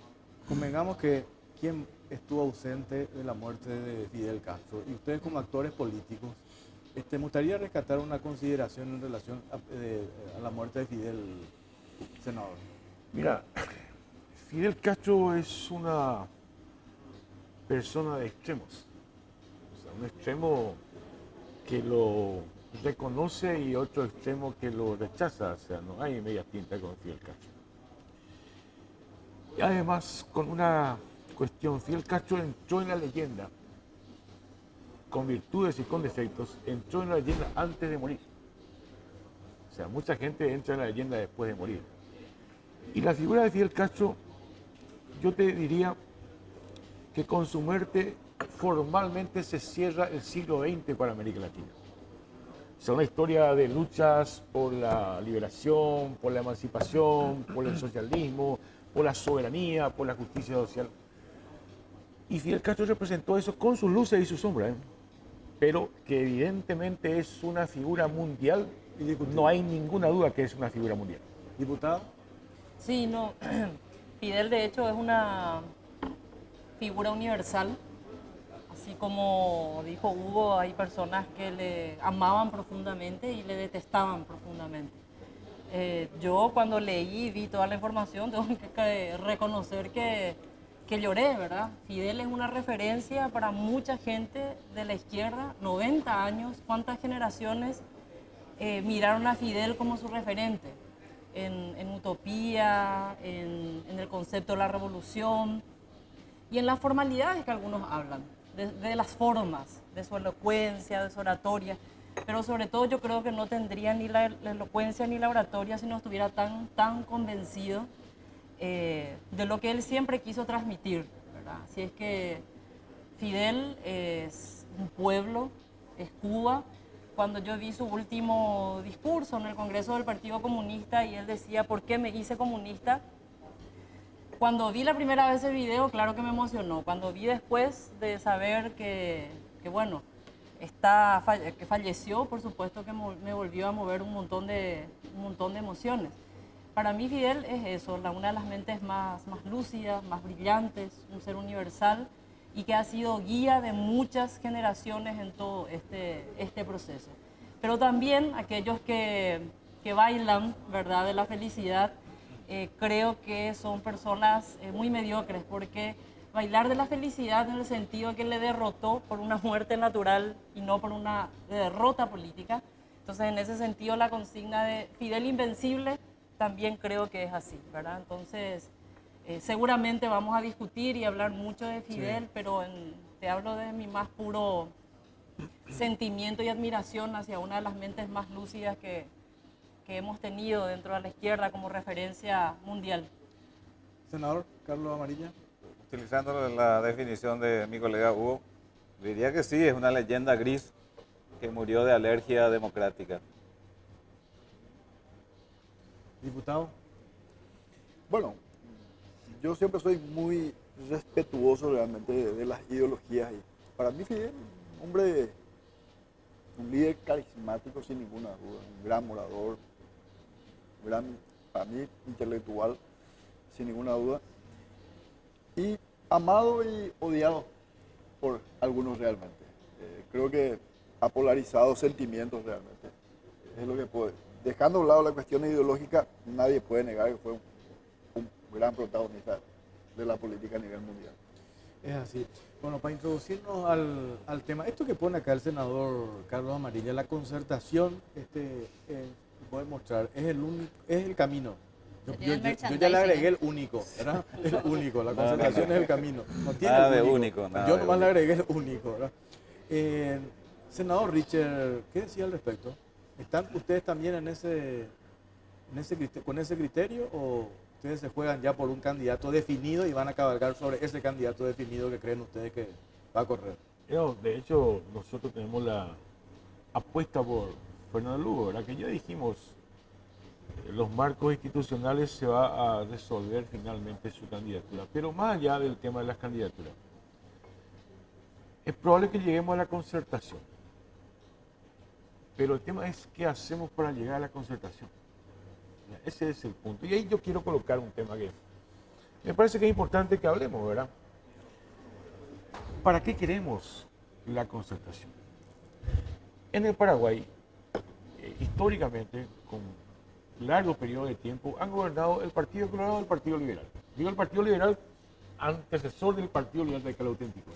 convengamos que quien estuvo ausente de la muerte de Fidel Castro y ustedes como actores políticos, me gustaría rescatar una consideración en relación a la muerte de Fidel, senador.
Mira, Fidel Castro es una persona de extremos. O sea, un extremo que lo reconoce y otro extremo que lo rechaza. O sea, no hay media tinta con Fidel Castro. Y además, con una cuestión, Fidel Castro entró en la leyenda con virtudes y con defectos, entró en la leyenda antes de morir. O sea, mucha gente entra en la leyenda después de morir. Y la figura de Fidel Castro, yo te diría que con su muerte formalmente se cierra el siglo XX para América Latina. Es una historia de luchas por la liberación, por la emancipación, por el socialismo, por la soberanía, por la justicia social. Y Fidel Castro representó eso con sus luces y sus sombras, ¿eh? Pero que evidentemente es una figura mundial, no hay ninguna duda que es una figura mundial.
Diputado.
Sí, no. Fidel de hecho es una figura universal. Así como dijo Hugo, hay personas que le amaban profundamente y le detestaban profundamente. Yo cuando leí y vi toda la información tengo que reconocer que lloré, ¿verdad? Fidel es una referencia para mucha gente de la izquierda, 90 años, ¿cuántas generaciones miraron a Fidel como su referente? En Utopía, en el concepto de la revolución y en las formalidades que algunos hablan, de las formas, de su elocuencia, de su oratoria, pero sobre todo yo creo que no tendría ni la elocuencia ni la oratoria si no estuviera tan convencido de lo que él siempre quiso transmitir, ¿verdad? Así es que Fidel es un pueblo, es Cuba. Cuando yo vi su último discurso en el Congreso del Partido Comunista y él decía, ¿por qué me hice comunista? Cuando vi la primera vez el video, claro que me emocionó. Cuando vi después de saber que bueno, que falleció, por supuesto que me volvió a mover un montón de emociones. Para mí Fidel es eso, una de las mentes más lúcidas, más brillantes, un ser universal y que ha sido guía de muchas generaciones en todo este proceso. Pero también aquellos que bailan, ¿verdad?, de la felicidad, creo que son personas muy mediocres, porque bailar de la felicidad en el sentido que le derrotó por una muerte natural y no por una derrota política. Entonces, en ese sentido, la consigna de Fidel Invencible también creo que es así, ¿verdad? Entonces, seguramente vamos a discutir y hablar mucho de Fidel, sí, pero te hablo de mi más puro sentimiento y admiración hacia una de las mentes más lúcidas que hemos tenido dentro de la izquierda como referencia mundial.
Senador Carlos Amarilla.
Utilizando la definición de mi colega Hugo, diría que sí, es una leyenda gris que murió de alergia democrática.
Diputado.
Bueno, yo siempre soy muy respetuoso realmente de las ideologías. Y para mí Fidel, hombre, un líder carismático sin ninguna duda, un gran orador, gran, para mí, intelectual, sin ninguna duda, y amado y odiado por algunos realmente. Creo que ha polarizado sentimientos realmente. Es lo que puede. Dejando a un lado la cuestión ideológica, nadie puede negar que fue un gran protagonista de la política a nivel mundial.
Es así. Bueno, para introducirnos al tema, esto que pone acá el senador Carlos Amarilla, la concertación, puede mostrar, es el camino. Yo ya le agregué el único, ¿verdad? El único, la concertación es el camino. No tiene
nada
el
de
único.
único.
Yo nomás le agregué el único, ¿verdad? Senador Richard, ¿qué decía al respecto? ¿Están ustedes también con ese criterio o ustedes se juegan ya por un candidato definido y van a cabalgar sobre ese candidato definido que creen ustedes que va a correr?
De hecho, nosotros tenemos la apuesta por Fernando Lugo, ¿verdad? Que ya dijimos, los marcos institucionales se va a resolver finalmente su candidatura. Pero más allá del tema de las candidaturas, es probable que lleguemos a la concertación. Pero el tema es qué hacemos para llegar a la concertación. Ese es el punto. Y ahí yo quiero colocar un tema que me parece que es importante que hablemos, ¿verdad? ¿Para qué queremos la concertación? En el Paraguay, históricamente, con largo periodo de tiempo, han gobernado el Partido Colorado y el Partido Liberal. Digo el Partido Liberal, antecesor del Partido Liberal de Cala Auténtico.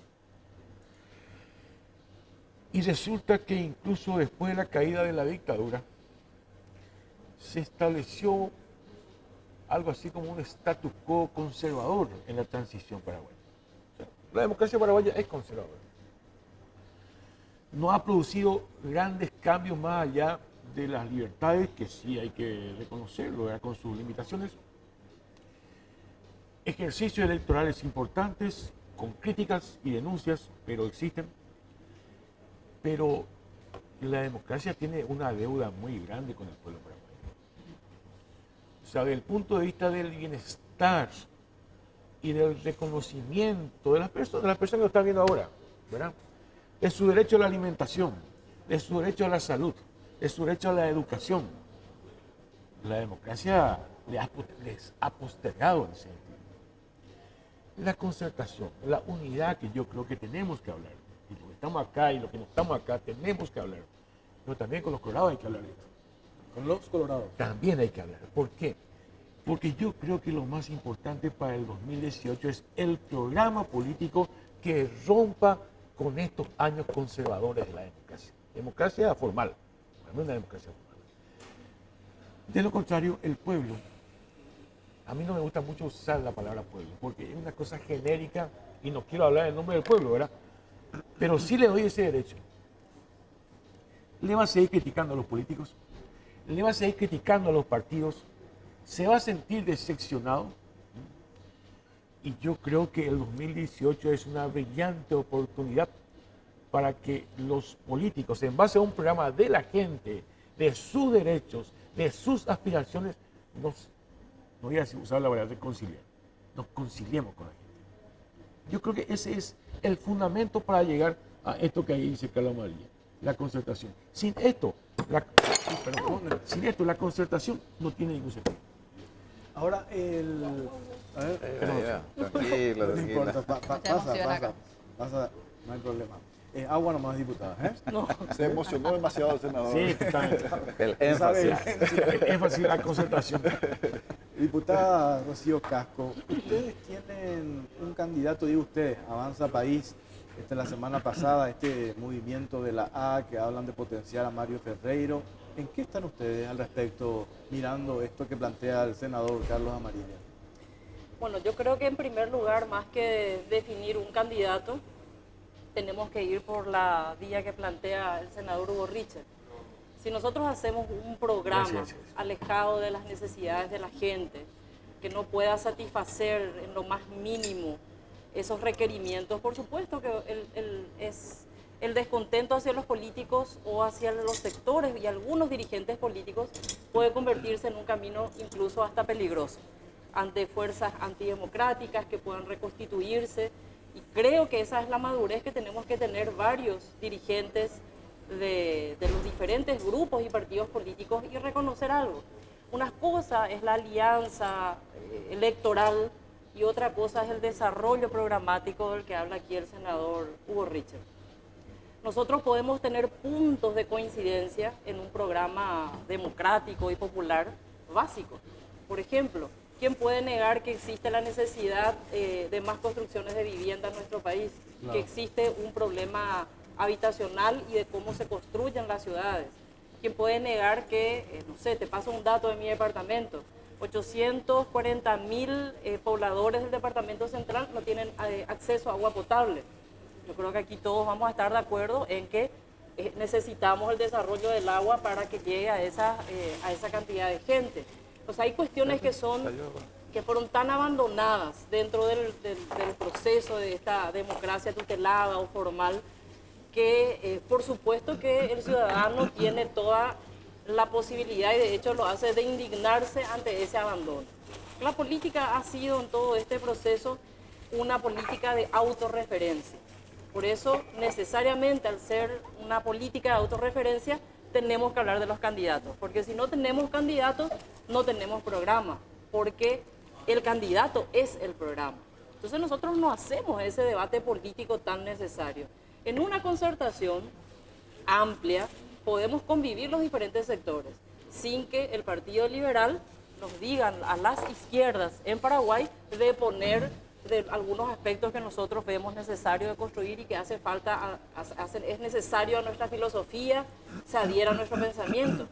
Y resulta que incluso después de la caída de la dictadura, se estableció algo así como un status quo conservador en la transición paraguaya. O sea, la democracia paraguaya es conservadora. no ha producido grandes cambios más allá de las libertades, que sí hay que reconocerlo, ¿verdad? Con sus limitaciones. Ejercicios electorales importantes, con críticas y denuncias, pero existen. Pero la democracia tiene una deuda muy grande con el pueblo paraguayo. O sea, desde el punto de vista del bienestar y del reconocimiento de las personas que lo están viendo ahora, ¿verdad? De su derecho a la alimentación, de su derecho a la salud, de su derecho a la educación. La democracia les ha postergado en ese sentido. La concertación, la unidad que yo creo que tenemos que hablar. Y los que estamos acá y los que no estamos acá tenemos que hablar. Pero también con los colorados hay que hablar de esto.
Con los colorados.
También hay que hablar. ¿Por qué? Porque yo creo que lo más importante para el 2018 es el programa político que rompa con estos años conservadores de la democracia. Democracia formal, no una democracia formal. De lo contrario, el pueblo, a mí no me gusta mucho usar la palabra pueblo, porque es una cosa genérica y no quiero hablar en nombre del pueblo, ¿verdad? Pero sí le doy ese derecho. Le va a seguir criticando a los políticos, le va a seguir criticando a los partidos, se va a sentir decepcionado. Y yo creo que el 2018 es una brillante oportunidad para que los políticos, en base a un programa de la gente, de sus derechos, de sus aspiraciones, no voy a usar la palabra reconciliar, nos conciliemos con la gente. Yo creo que ese es el fundamento para llegar a esto que ahí dice Carlos Amarilla, la concertación. Sin esto, la concertación no tiene ningún sentido.
Ahora,
Tranquilo,
no importa,
tranquilo.
pasa, no hay problema. Agua nomás, diputada, ¿eh?
No, se emocionó demasiado el senador.
Sí, totalmente.
El énfasis.
El énfasis de la concertación.
Diputada Rocío Casco, ustedes tienen un candidato, digo ustedes, Avanza País, la semana pasada, este movimiento de la A que hablan de potenciar a Mario Ferreiro. ¿En qué están ustedes al respecto, mirando esto que plantea el senador Carlos Amarilla?
Bueno, yo creo que en primer lugar, más que definir un candidato, tenemos que ir por la vía que plantea el senador Hugo Richard. Si nosotros hacemos un programa alejado de las necesidades de la gente, que no pueda satisfacer en lo más mínimo esos requerimientos, por supuesto que el descontento hacia los políticos o hacia los sectores y algunos dirigentes políticos puede convertirse en un camino incluso hasta peligroso ante fuerzas antidemocráticas que puedan reconstituirse. Y creo que esa es la madurez que tenemos que tener varios dirigentes de los diferentes grupos y partidos políticos y reconocer algo. Una cosa es la alianza electoral y otra cosa es el desarrollo programático del que habla aquí el senador Hugo Richard. Nosotros podemos tener puntos de coincidencia en un programa democrático y popular básico. Por ejemplo, ¿quién puede negar que existe la necesidad de más construcciones de vivienda en nuestro país? Claro. Que existe un problema habitacional y de cómo se construyen las ciudades. ¿Quién puede negar que, no sé, te paso un dato de mi departamento, 840.000 pobladores del departamento central no tienen acceso a agua potable? Yo creo que aquí todos vamos a estar de acuerdo en que necesitamos el desarrollo del agua para que llegue a esa cantidad de gente. O sea, hay cuestiones que fueron tan abandonadas dentro del proceso de esta democracia tutelada o formal que por supuesto que el ciudadano tiene toda la posibilidad y de hecho lo hace de indignarse ante ese abandono. La política ha sido en todo este proceso una política de autorreferencia. Por eso necesariamente al ser una política de autorreferencia tenemos que hablar de los candidatos, porque si no tenemos candidatos no tenemos programa, porque el candidato es el programa. Entonces nosotros no hacemos ese debate político tan necesario. En una concertación amplia podemos convivir los diferentes sectores sin que el Partido Liberal nos diga a las izquierdas en Paraguay de poner de algunos aspectos que nosotros vemos necesario de construir y que hace falta, es necesario a nuestra filosofía, se adhiera a nuestro pensamiento.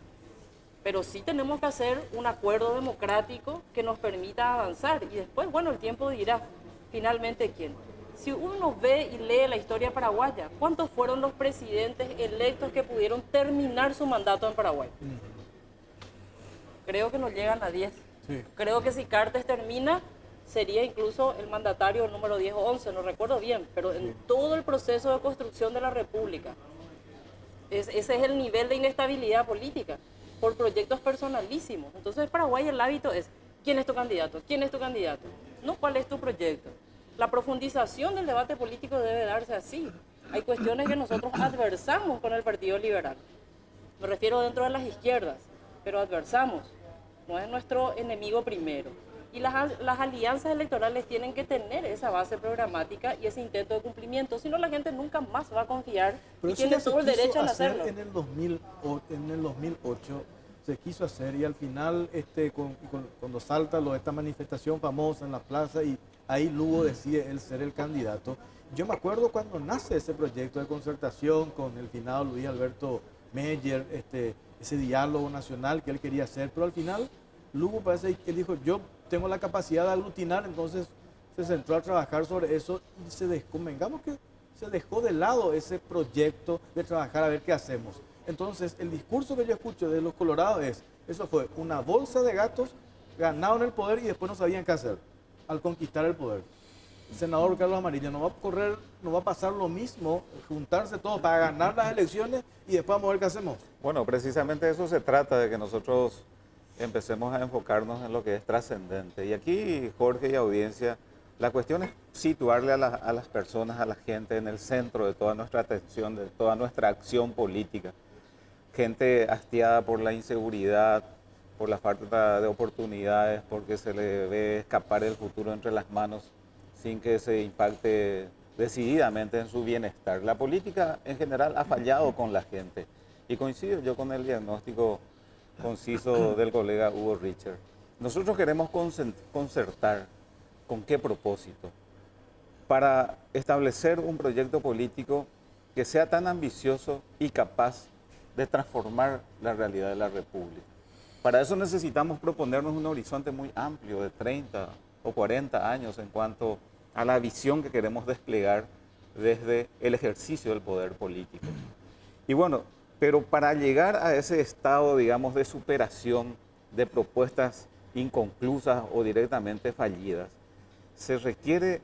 Pero sí tenemos que hacer un acuerdo democrático que nos permita avanzar y después, bueno, el tiempo dirá finalmente quién. Si uno ve y lee la historia paraguaya, ¿cuántos fueron los presidentes electos que pudieron terminar su mandato en Paraguay? Creo que no llegan a 10.
Sí.
Creo que si Cartes termina, sería incluso el mandatario número 10 o 11, no recuerdo bien, pero en todo el proceso de construcción de la República, ese es el nivel de inestabilidad política, por proyectos personalísimos. Entonces en Paraguay el hábito es, ¿quién es tu candidato? ¿Quién es tu candidato? No, ¿cuál es tu proyecto? La profundización del debate político debe darse así. Hay cuestiones que nosotros adversamos con el Partido Liberal. Me refiero dentro de las izquierdas, pero adversamos. No es nuestro enemigo primero. Y las alianzas electorales tienen que tener esa base programática y ese intento de cumplimiento, si no la gente nunca más va a confiar
Pero
y
eso
tiene
ya se
todo el
quiso
derecho a
hacer
hacerlo.
en el 2008 se quiso hacer y al final cuando salta esta manifestación famosa en la plaza y ahí Lugo decide él ser el candidato. Yo me acuerdo cuando nace ese proyecto de concertación con el finado Luis Alberto Meyer, ese diálogo nacional que él quería hacer, pero al final Lugo parece que él dijo, yo tengo la capacidad de aglutinar, entonces se centró a trabajar sobre eso y convengamos que se dejó de lado ese proyecto de trabajar a ver qué hacemos. Entonces el discurso que yo escucho de los colorados eso fue una bolsa de gatos, ganaron el poder y después no sabían qué hacer al conquistar el poder. El senador Carlos Amarilla no va a pasar lo mismo, juntarse todos para ganar las elecciones y después vamos a ver qué hacemos.
Bueno, precisamente de eso se trata, de que nosotros empecemos a enfocarnos en lo que es trascendente. Y aquí, Jorge y audiencia, la cuestión es situarle a las personas, a la gente en el centro de toda nuestra atención, de toda nuestra acción política. Gente hastiada por la inseguridad, por la falta de oportunidades, porque se le ve escapar el futuro entre las manos sin que se impacte decididamente en su bienestar. La política en general ha fallado con la gente y coincido yo con el diagnóstico conciso del colega Hugo Richter. Nosotros queremos concertar. ¿Con qué propósito? Para establecer un proyecto político que sea tan ambicioso y capaz de transformar la realidad de la República. Para eso necesitamos proponernos un horizonte muy amplio de 30 o 40 años en cuanto a la visión que queremos desplegar desde el ejercicio del poder político. Y bueno, pero para llegar a ese estado, digamos, de superación de propuestas inconclusas o directamente fallidas, se requiere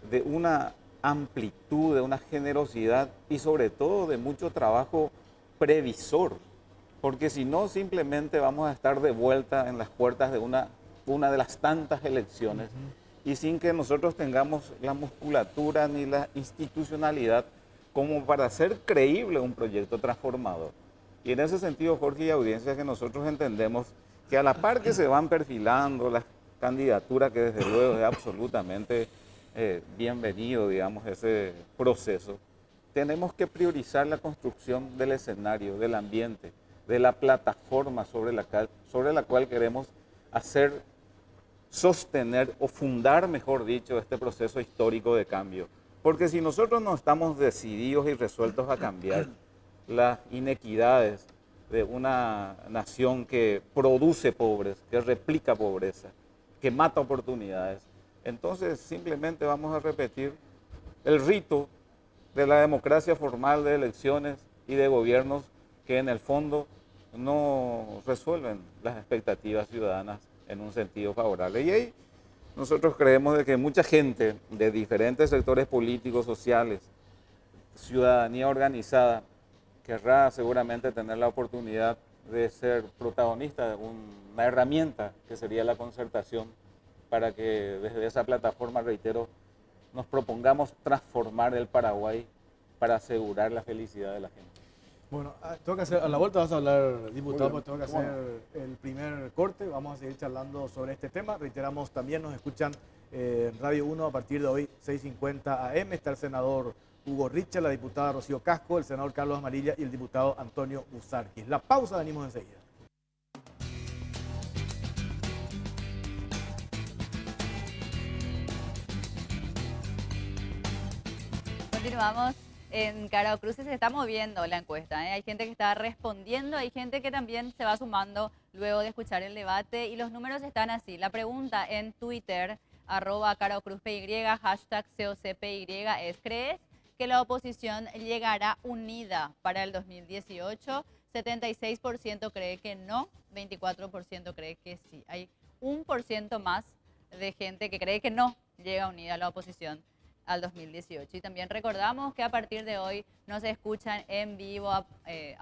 de una amplitud, de una generosidad y sobre todo de mucho trabajo previsor, porque si no simplemente vamos a estar de vuelta en las puertas de una de las tantas elecciones y sin que nosotros tengamos la musculatura ni la institucionalidad como para hacer creíble un proyecto transformador. Y en ese sentido, Jorge y audiencia, que nosotros entendemos que a la par que se van perfilando las candidaturas, que desde luego es absolutamente bienvenido, digamos, ese proceso, tenemos que priorizar la construcción del escenario, del ambiente, de la plataforma sobre la cual queremos sostener o fundar, mejor dicho, este proceso histórico de cambio. Porque si nosotros no estamos decididos y resueltos a cambiar las inequidades de una nación que produce pobres, que replica pobreza, que mata oportunidades, entonces simplemente vamos a repetir el rito de la democracia formal de elecciones y de gobiernos que en el fondo no resuelven las expectativas ciudadanas en un sentido favorable. Y ahí nosotros creemos de que mucha gente de diferentes sectores políticos, sociales, ciudadanía organizada, querrá seguramente tener la oportunidad de ser protagonista de una herramienta que sería la concertación, para que desde esa plataforma, reitero, nos propongamos transformar el Paraguay para asegurar la felicidad de la gente.
Bueno, tengo que hacer, a la vuelta vas a hablar, diputado, porque tengo que hacer el primer corte. Vamos a seguir charlando sobre este tema. Reiteramos, también nos escuchan en Radio 1 a partir de hoy, 6:50 AM. Está el senador Hugo Richter, la diputada Rocío Casco, el senador Carlos Amarilla y el diputado Antonio Busarquis. La pausa, venimos enseguida.
Continuamos. En Carao Cruces se está moviendo la encuesta, ¿eh? Hay gente que está respondiendo, hay gente que también se va sumando luego de escuchar el debate y los números están así. La pregunta en Twitter, @CaraoCruzPY, #COCPY, ¿crees que la oposición llegará unida para el 2018? 76% cree que no, 24% cree que sí. Hay 1% más de gente que cree que no llega unida la oposición al 2018. Y también recordamos que a partir de hoy nos escuchan en vivo a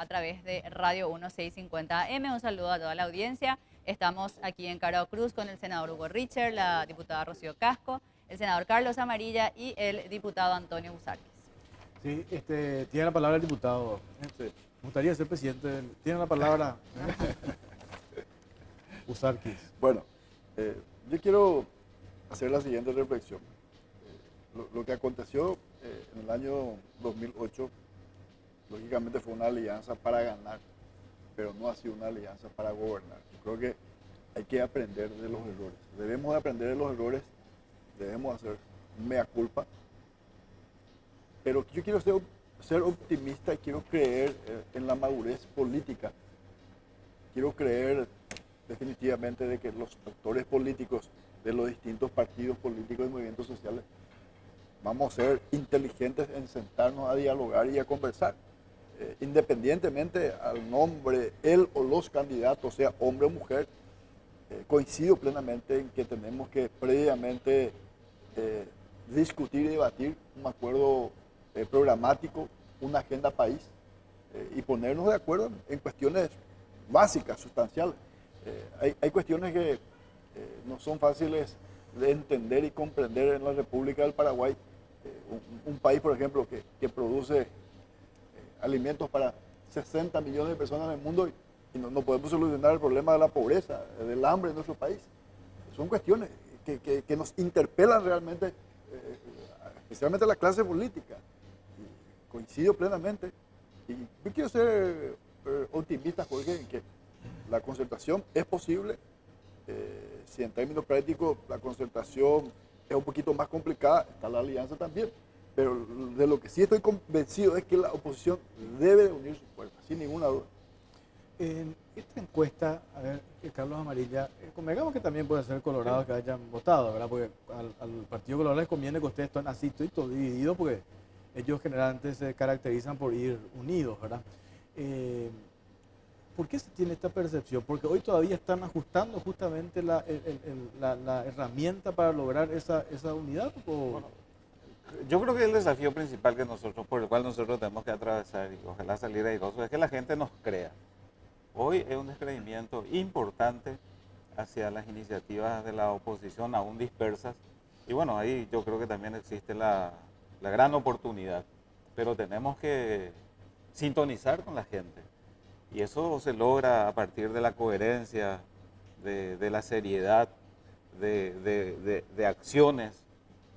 través de Radio 1650 AM. Un saludo a toda la audiencia. Estamos aquí en Carao Cruz con el senador Hugo Richter, la diputada Rocío Casco, el senador Carlos Amarilla y el diputado Antonio Busarquis.
Sí, tiene la palabra el diputado. Me gustaría ser presidente. Tiene la palabra Busarquis.
Bueno, yo quiero hacer la siguiente reflexión. Lo que aconteció en el año 2008, lógicamente fue una alianza para ganar, pero no ha sido una alianza para gobernar. Yo creo que hay que aprender de los errores. Debemos de aprender de los errores, debemos hacer mea culpa, pero yo quiero ser optimista y quiero creer en la madurez política. Quiero creer definitivamente de que los actores políticos de los distintos partidos políticos y movimientos sociales vamos a ser inteligentes en sentarnos a dialogar y a conversar. Independientemente al nombre, él o los candidatos, sea hombre o mujer, coincido plenamente en que tenemos que previamente discutir y debatir un acuerdo programático, una agenda país y ponernos de acuerdo en cuestiones básicas, sustanciales. Hay cuestiones que no son fáciles de entender y comprender en la República del Paraguay, un país, por ejemplo, que produce alimentos para 60 millones de personas en el mundo y no podemos solucionar el problema de la pobreza, del hambre en nuestro país. Son cuestiones que nos interpelan realmente, especialmente a la clase política. Y coincido plenamente. Y yo quiero ser optimista, Jorge, en que la concertación es posible. Si en términos prácticos la concertación es un poquito más complicada, está la alianza también. Pero de lo que sí estoy convencido es que la oposición debe de unir sus fuerzas, sin ninguna duda.
En esta encuesta, a ver, Carlos Amarilla, convengamos que también pueden ser colorados que hayan votado, ¿verdad? Porque al Partido Colorado les conviene que ustedes estén así, todo divididos, porque ellos generalmente se caracterizan por ir unidos, ¿verdad? ¿Por qué se tiene esta percepción? Porque hoy todavía están ajustando justamente la herramienta para lograr esa unidad.
Bueno, yo creo que el desafío principal por el cual nosotros tenemos que atravesar y ojalá salir airoso es que la gente nos crea. Hoy es un descreimiento importante hacia las iniciativas de la oposición aún dispersas y bueno, ahí yo creo que también existe la gran oportunidad, pero tenemos que sintonizar con la gente. Y eso se logra a partir de la coherencia, de la seriedad, de acciones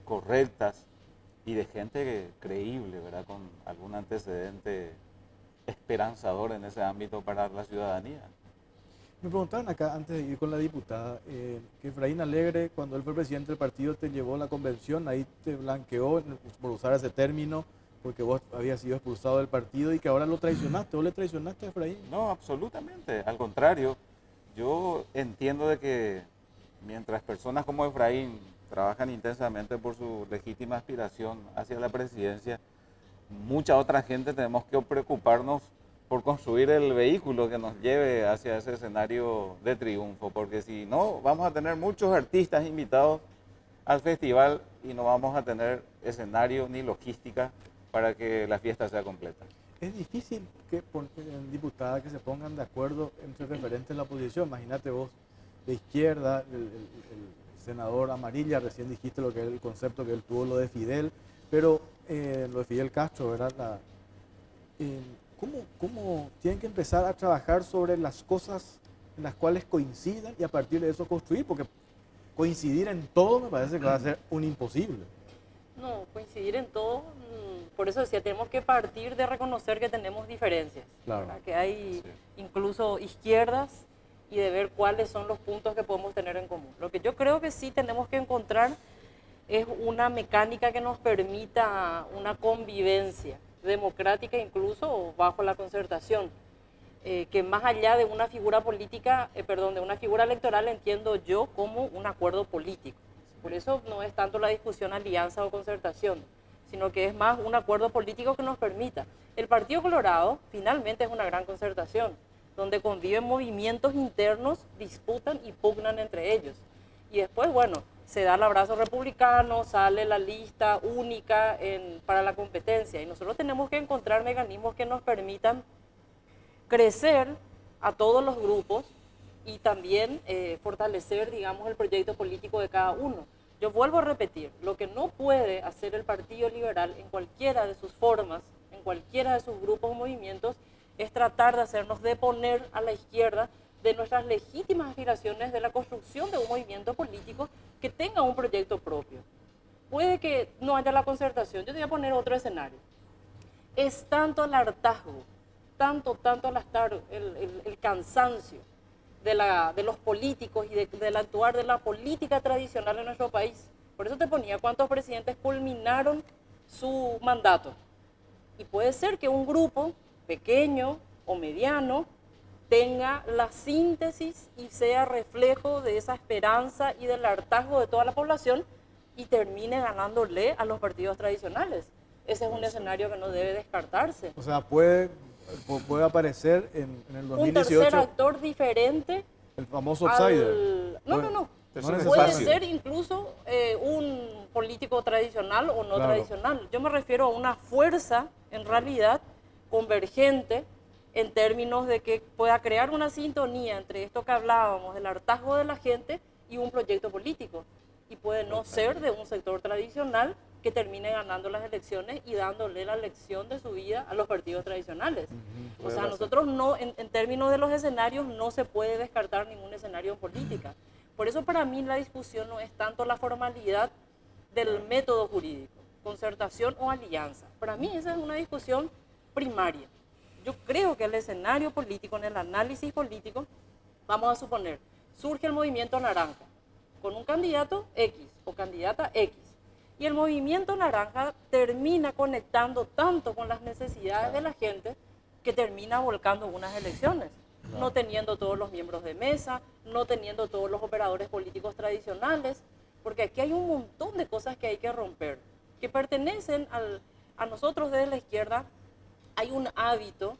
correctas y de gente creíble, ¿verdad? Con algún antecedente esperanzador en ese ámbito para la ciudadanía.
Me preguntaban acá, antes de ir con la diputada, que Efraín Alegre, cuando él fue presidente del partido, te llevó a la convención, ahí te blanqueó, por usar ese término, porque vos habías sido expulsado del partido y que ahora lo traicionaste. ¿Vos le traicionaste a Efraín?
No, absolutamente. Al contrario, yo entiendo de que mientras personas como Efraín trabajan intensamente por su legítima aspiración hacia la presidencia, mucha otra gente tenemos que preocuparnos por construir el vehículo que nos lleve hacia ese escenario de triunfo, porque si no, vamos a tener muchos artistas invitados al festival y no vamos a tener escenario ni logística para que la fiesta sea completa.
Es difícil que diputada que se pongan de acuerdo entre referentes de la oposición. Imagínate vos, de izquierda, el senador Amarilla, recién dijiste lo que es el concepto que él tuvo, lo de Fidel, pero lo de Fidel Castro, ¿verdad? ¿Cómo tienen que empezar a trabajar sobre las cosas en las cuales coincidan y a partir de eso construir? Porque coincidir en todo me parece que va a ser un imposible.
No, coincidir en todo, por eso decía, tenemos que partir de reconocer que tenemos diferencias,
claro,
que hay incluso izquierdas y de ver cuáles son los puntos que podemos tener en común. Lo que yo creo que sí tenemos que encontrar es una mecánica que nos permita una convivencia democrática incluso bajo la concertación, que más allá de una figura política, de una figura electoral entiendo yo como un acuerdo político. Por eso no es tanto la discusión alianza o concertación, sino que es más un acuerdo político que nos permita. El Partido Colorado finalmente es una gran concertación, donde conviven movimientos internos, disputan y pugnan entre ellos. Y después, bueno, se da el abrazo republicano, sale la lista única para la competencia. Y nosotros tenemos que encontrar mecanismos que nos permitan crecer a todos los grupos y también fortalecer, digamos, el proyecto político de cada uno. Yo vuelvo a repetir, lo que no puede hacer el Partido Liberal en cualquiera de sus formas, en cualquiera de sus grupos o movimientos, es tratar de hacernos deponer a la izquierda de nuestras legítimas aspiraciones de la construcción de un movimiento político que tenga un proyecto propio. Puede que no haya la concertación. Yo te voy a poner otro escenario. Es tanto el hartazgo, tanto el cansancio de los políticos y del actuar de la política tradicional en nuestro país. Por eso te ponía cuántos presidentes culminaron su mandato. Y puede ser que un grupo pequeño o mediano tenga la síntesis y sea reflejo de esa esperanza y del hartazgo de toda la población y termine ganándole a los partidos tradicionales. Ese es un escenario que no debe descartarse.
O sea, puede aparecer en el 2018
un tercer actor diferente.
El famoso outsider.
No.
es
Puede
fácil.
ser incluso un político tradicional o no
Claro.
tradicional. Yo me refiero a una fuerza, en realidad, convergente, en términos de que pueda crear una sintonía entre esto que hablábamos, del hartazgo de la gente y un proyecto político. Y puede no ser de un sector tradicional que termine ganando las elecciones y dándole la lección de su vida a los partidos tradicionales. O sea, nosotros no, en términos de los escenarios, no se puede descartar ningún escenario en política. Por eso para mí la discusión no es tanto la formalidad del método jurídico, concertación o alianza. Para mí esa es una discusión primaria. Yo creo que el escenario político, en el análisis político, vamos a suponer, surge el movimiento naranja con un candidato X o candidata X. Y el movimiento naranja termina conectando tanto con las necesidades de la gente que termina volcando unas elecciones, no teniendo todos los miembros de mesa, no teniendo todos los operadores políticos tradicionales, porque aquí hay un montón de cosas que hay que romper, que pertenecen a nosotros desde la izquierda. Hay un hábito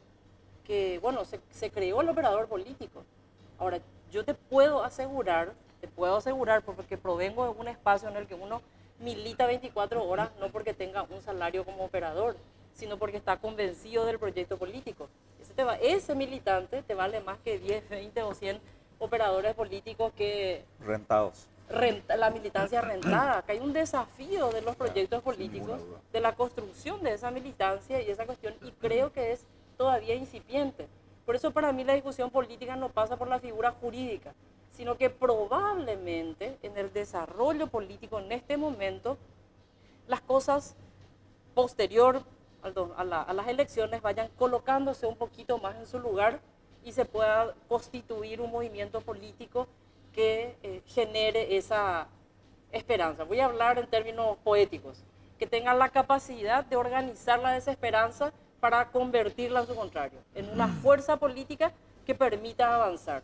que, bueno, se creó el operador político. Ahora, yo te puedo asegurar, porque provengo de un espacio en el que uno milita 24 horas, no porque tenga un salario como operador, sino porque está convencido del proyecto político. Ese militante te vale más que 10, 20 o 100 operadores políticos que...
Rentados.
La militancia rentada. Acá hay un desafío de los proyectos políticos, de la construcción de esa militancia y esa cuestión, y creo que es todavía incipiente. Por eso para mí la discusión política no pasa por la figura jurídica, sino que probablemente en el desarrollo político en este momento, las cosas posterior a las elecciones vayan colocándose un poquito más en su lugar y se pueda constituir un movimiento político que genere esa esperanza. Voy a hablar en términos poéticos, que tengan la capacidad de organizar la desesperanza para convertirla en su contrario, en una fuerza política que permita avanzar,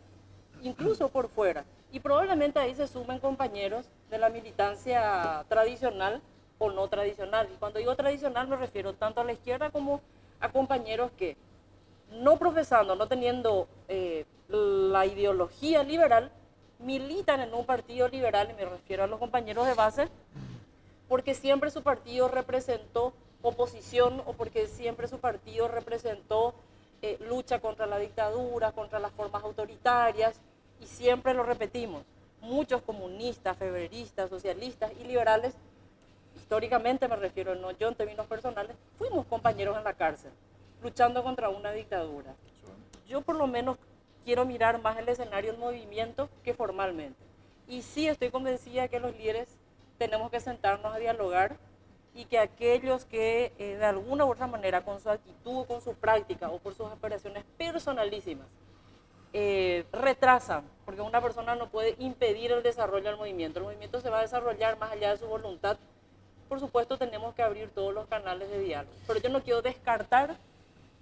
incluso por fuera. Y probablemente ahí se sumen compañeros de la militancia tradicional o no tradicional. Y cuando digo tradicional me refiero tanto a la izquierda como a compañeros que, no profesando, no teniendo la ideología liberal, militan en un partido liberal, y me refiero a los compañeros de base, porque siempre su partido representó oposición o porque siempre su partido representó lucha contra la dictadura, contra las formas autoritarias, y siempre lo repetimos, muchos comunistas, febreristas, socialistas y liberales, históricamente me refiero, no yo en términos personales, fuimos compañeros en la cárcel, luchando contra una dictadura. Yo por lo menos quiero mirar más el escenario en movimiento que formalmente. Y sí estoy convencida que los líderes tenemos que sentarnos a dialogar y que aquellos que de alguna u otra manera con su actitud, con su práctica o por sus aspiraciones personalísimas retrasan, porque una persona no puede impedir el desarrollo del movimiento. El movimiento se va a desarrollar más allá de su voluntad. Por supuesto tenemos que abrir todos los canales de diálogo, pero yo no quiero descartar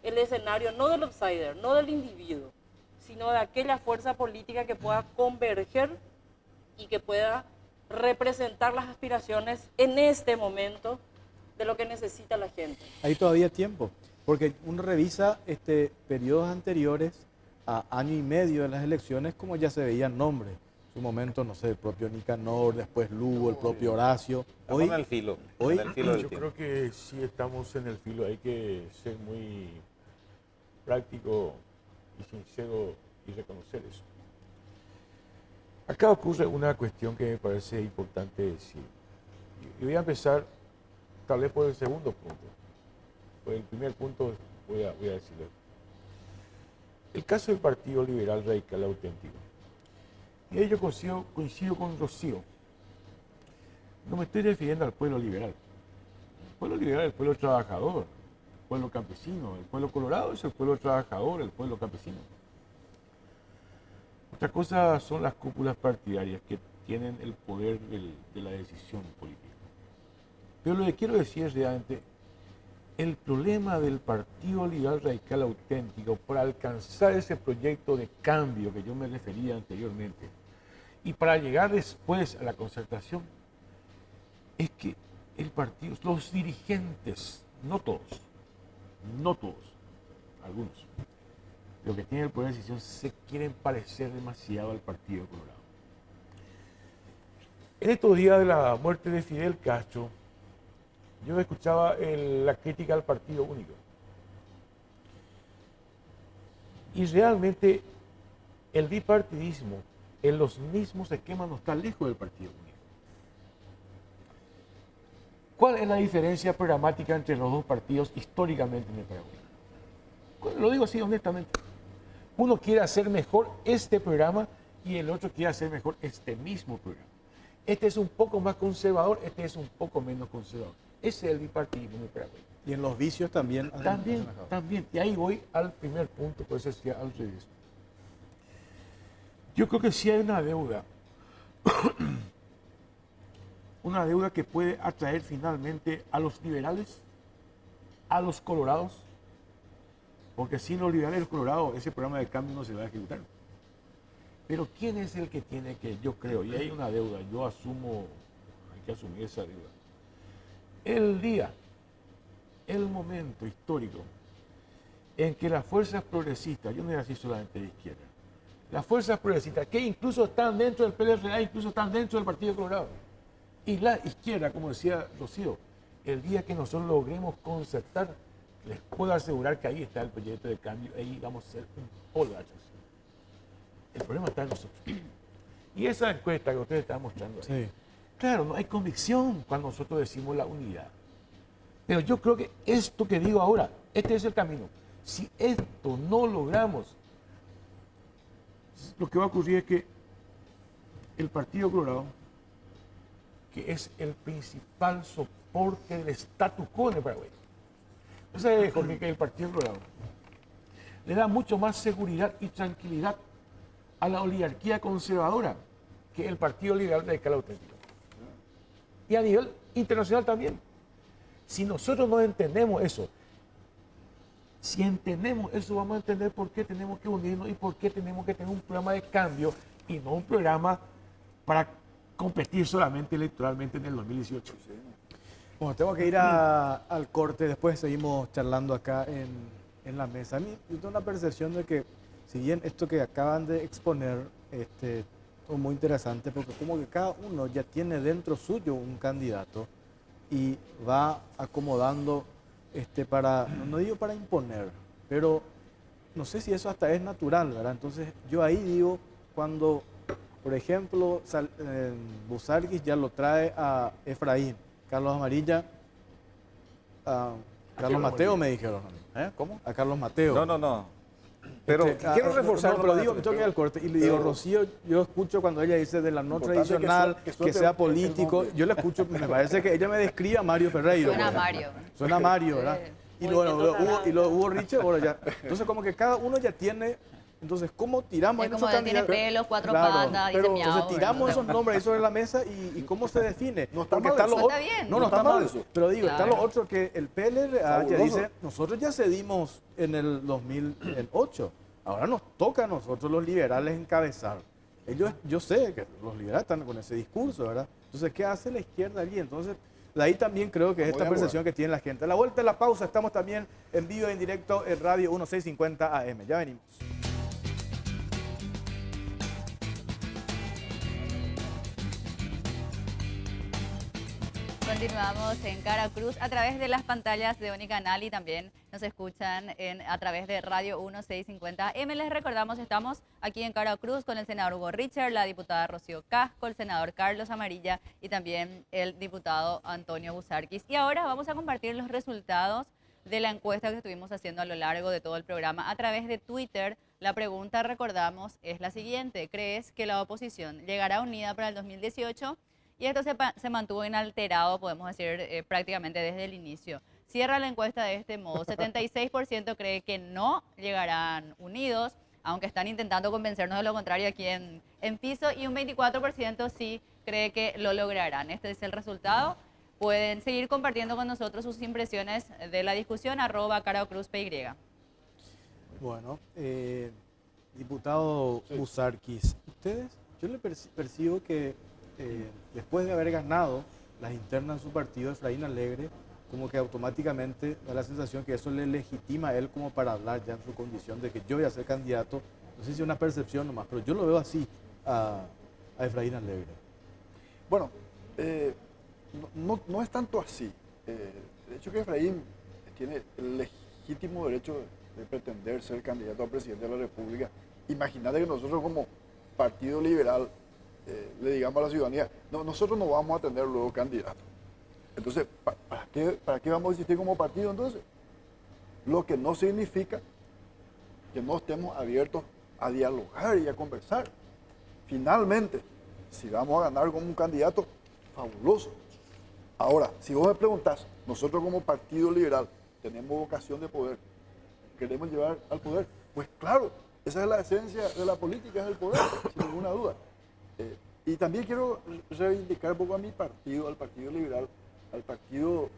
el escenario no del outsider, no del individuo, sino de aquella fuerza política que pueda converger y que pueda representar las aspiraciones en este momento de lo que necesita la gente.
Hay todavía tiempo, porque uno revisa periodos anteriores a año y medio de las elecciones, como ya se veían nombres. En su momento, no sé, el propio Nicanor, después Lugo, el propio Horacio.
Estamos en el filo.
hoy-
en el filo del
Yo
tiempo.
creo que sí estamos en el filo, hay que ser muy práctico y sincero y reconocer eso. Acá ocurre una cuestión que me parece importante decir. Y voy a empezar tal vez por el segundo punto. Por el primer punto voy a decirlo. El caso del Partido Liberal Radical Auténtico. Y ahí yo coincido con Rocío. No me estoy refiriendo al pueblo liberal. El pueblo liberal es el pueblo trabajador, el pueblo campesino. El pueblo colorado es el pueblo trabajador, el pueblo campesino. Otra cosa son las cúpulas partidarias que tienen el poder de la decisión política. Pero lo que quiero decir es realmente, el problema del Partido Liberal Radical Auténtico para alcanzar ese proyecto de cambio que yo me refería anteriormente y para llegar después a la concertación, es que el partido, los dirigentes, no todos, algunos, los que tienen el poder de decisión se quieren parecer demasiado al Partido Colorado. En estos días de la muerte de Fidel Castro, yo escuchaba la crítica al Partido Único. Y realmente el bipartidismo en los mismos esquemas no está lejos del Partido Único. ¿Cuál es la diferencia programática entre los dos partidos históricamente en el Paraguay? Lo digo así honestamente. Uno quiere hacer mejor este programa y el otro quiere hacer mejor este mismo programa. Este es un poco más conservador, este es un poco menos conservador. Ese es el bipartidismo en el Paraguay.
Y en los vicios también.
También. Y ahí voy al primer punto, por eso decía al revés. Yo creo que sí hay una deuda. Una deuda que puede atraer finalmente a los liberales, a los colorados, porque sin los liberales y los colorados ese programa de cambio no se va a ejecutar. Pero ¿quién es el que tiene que, yo creo, y hay una deuda, yo asumo, hay que asumir esa deuda? El día, el momento histórico en que las fuerzas progresistas, yo no voy a decir solamente de izquierda, las fuerzas progresistas que incluso están dentro del PLRA, incluso están dentro del Partido Colorado, y la izquierda, como decía Rocío, el día que nosotros logremos concertar, les puedo asegurar que ahí está el proyecto de cambio, ahí vamos a hacer un polo de atrás. El problema está en nosotros. Y esa encuesta que ustedes están mostrando ahí,
Sí.
claro, no hay convicción cuando nosotros decimos la unidad. Pero yo creo que esto que digo ahora, este es el camino. Si esto no logramos, lo que va a ocurrir es que el Partido Colorado, que es el principal soporte del status quo en el Paraguay, ¿sabe, Jorge, que el Partido Colorado le da mucho más seguridad y tranquilidad a la oligarquía conservadora que el Partido Liberal Radical Auténtico? Y a nivel internacional también. Si nosotros no entendemos eso, si entendemos eso, vamos a entender por qué tenemos que unirnos y por qué tenemos que tener un programa de cambio y no un programa para competir solamente electoralmente en el 2018.
Bueno, tengo que ir al corte, después seguimos charlando acá en la mesa. A mí yo tengo una percepción de que, si bien esto que acaban de exponer es muy interesante, porque como que cada uno ya tiene dentro suyo un candidato y va acomodando no digo para imponer, pero no sé si eso hasta es natural, ¿verdad? Entonces yo ahí digo, cuando, por ejemplo, Busarguis ya lo trae a Efraín, Carlos Amarilla, a Carlos Mateo me dijeron.
¿Cómo?
A Carlos Mateo.
No. Pero quiero reforzar.
No, pero digo, tengo que ir al corte. Y le digo, Rocío, yo escucho cuando ella dice de la no tradicional, que sea político. Yo la escucho, me parece que ella me describe a Mario Ferreiro.
Suena a Mario.
Suena a Mario, ¿verdad? Y lo Hugo Richard, bueno, ya. Entonces, como que cada uno ya tiene. Entonces, ¿cómo tiramos
Es
ahí
como
esos
tiene
candidatos?
pelos, cuatro
Claro,
patas, dice
pero
miau,
entonces tiramos
¿verdad?
esos nombres ahí sobre la mesa y ¿cómo se define?
No está
Porque
mal
están
eso.
los
Está
otros-
bien.
No
No está
está
mal
mal.
eso.
Pero digo, están
Claro.
los otros que el PLRA ya
Fabuloso.
dice, nosotros ya cedimos en el 2008. Ahora nos toca a nosotros los liberales encabezar. Ellos, yo sé que los liberales están con ese discurso, ¿verdad? Entonces, ¿qué hace la izquierda allí? Entonces, de ahí también creo que es esta percepción que tiene la gente. A la vuelta de la pausa, estamos también en vivo y en directo en Radio 1650 AM. Ya venimos.
Continuamos en Cara Cruz a través de las pantallas de Unicanal y también nos escuchan a través de Radio 1650 AM. Les recordamos, estamos aquí en Cara Cruz con el senador Hugo Richard, la diputada Rocío Casco, el senador Carlos Amarilla y también el diputado Antonio Busarquis. Y ahora vamos a compartir los resultados de la encuesta que estuvimos haciendo a lo largo de todo el programa a través de Twitter. La pregunta, recordamos, es la siguiente: ¿crees que la oposición llegará unida para el 2018? Y esto se mantuvo inalterado, podemos decir, prácticamente desde el inicio. Cierra la encuesta de este modo. 76% cree que no llegarán unidos, aunque están intentando convencernos de lo contrario aquí en piso, y un 24% sí cree que lo lograrán. Este es el resultado. Pueden seguir compartiendo con nosotros sus impresiones de la discusión, @CaraCruzPY.
Bueno, diputado Busarquis, ustedes, yo le percibo que después de haber ganado las internas en su partido, Efraín Alegre, como que automáticamente da la sensación que eso le legitima a él como para hablar ya en su condición de que yo voy a ser candidato. No sé si es una percepción nomás, pero yo lo veo así a Efraín Alegre.
Bueno, no es tanto así. De hecho que Efraín tiene el legítimo derecho de pretender ser candidato a presidente de la República. Imagínate que nosotros como Partido Liberal le digamos a la ciudadanía, no, nosotros no vamos a tener luego candidato. Entonces, ¿para qué vamos a existir como partido entonces? Lo que no significa que no estemos abiertos a dialogar y a conversar. Finalmente, si vamos a ganar como un candidato, fabuloso. Ahora, si vos me preguntás, nosotros como Partido Liberal tenemos vocación de poder, queremos llevar al poder, pues claro, esa es la esencia de la política, es el poder, sin ninguna duda. Y también quiero reivindicar un poco a mi partido, al Partido Liberal, al Partido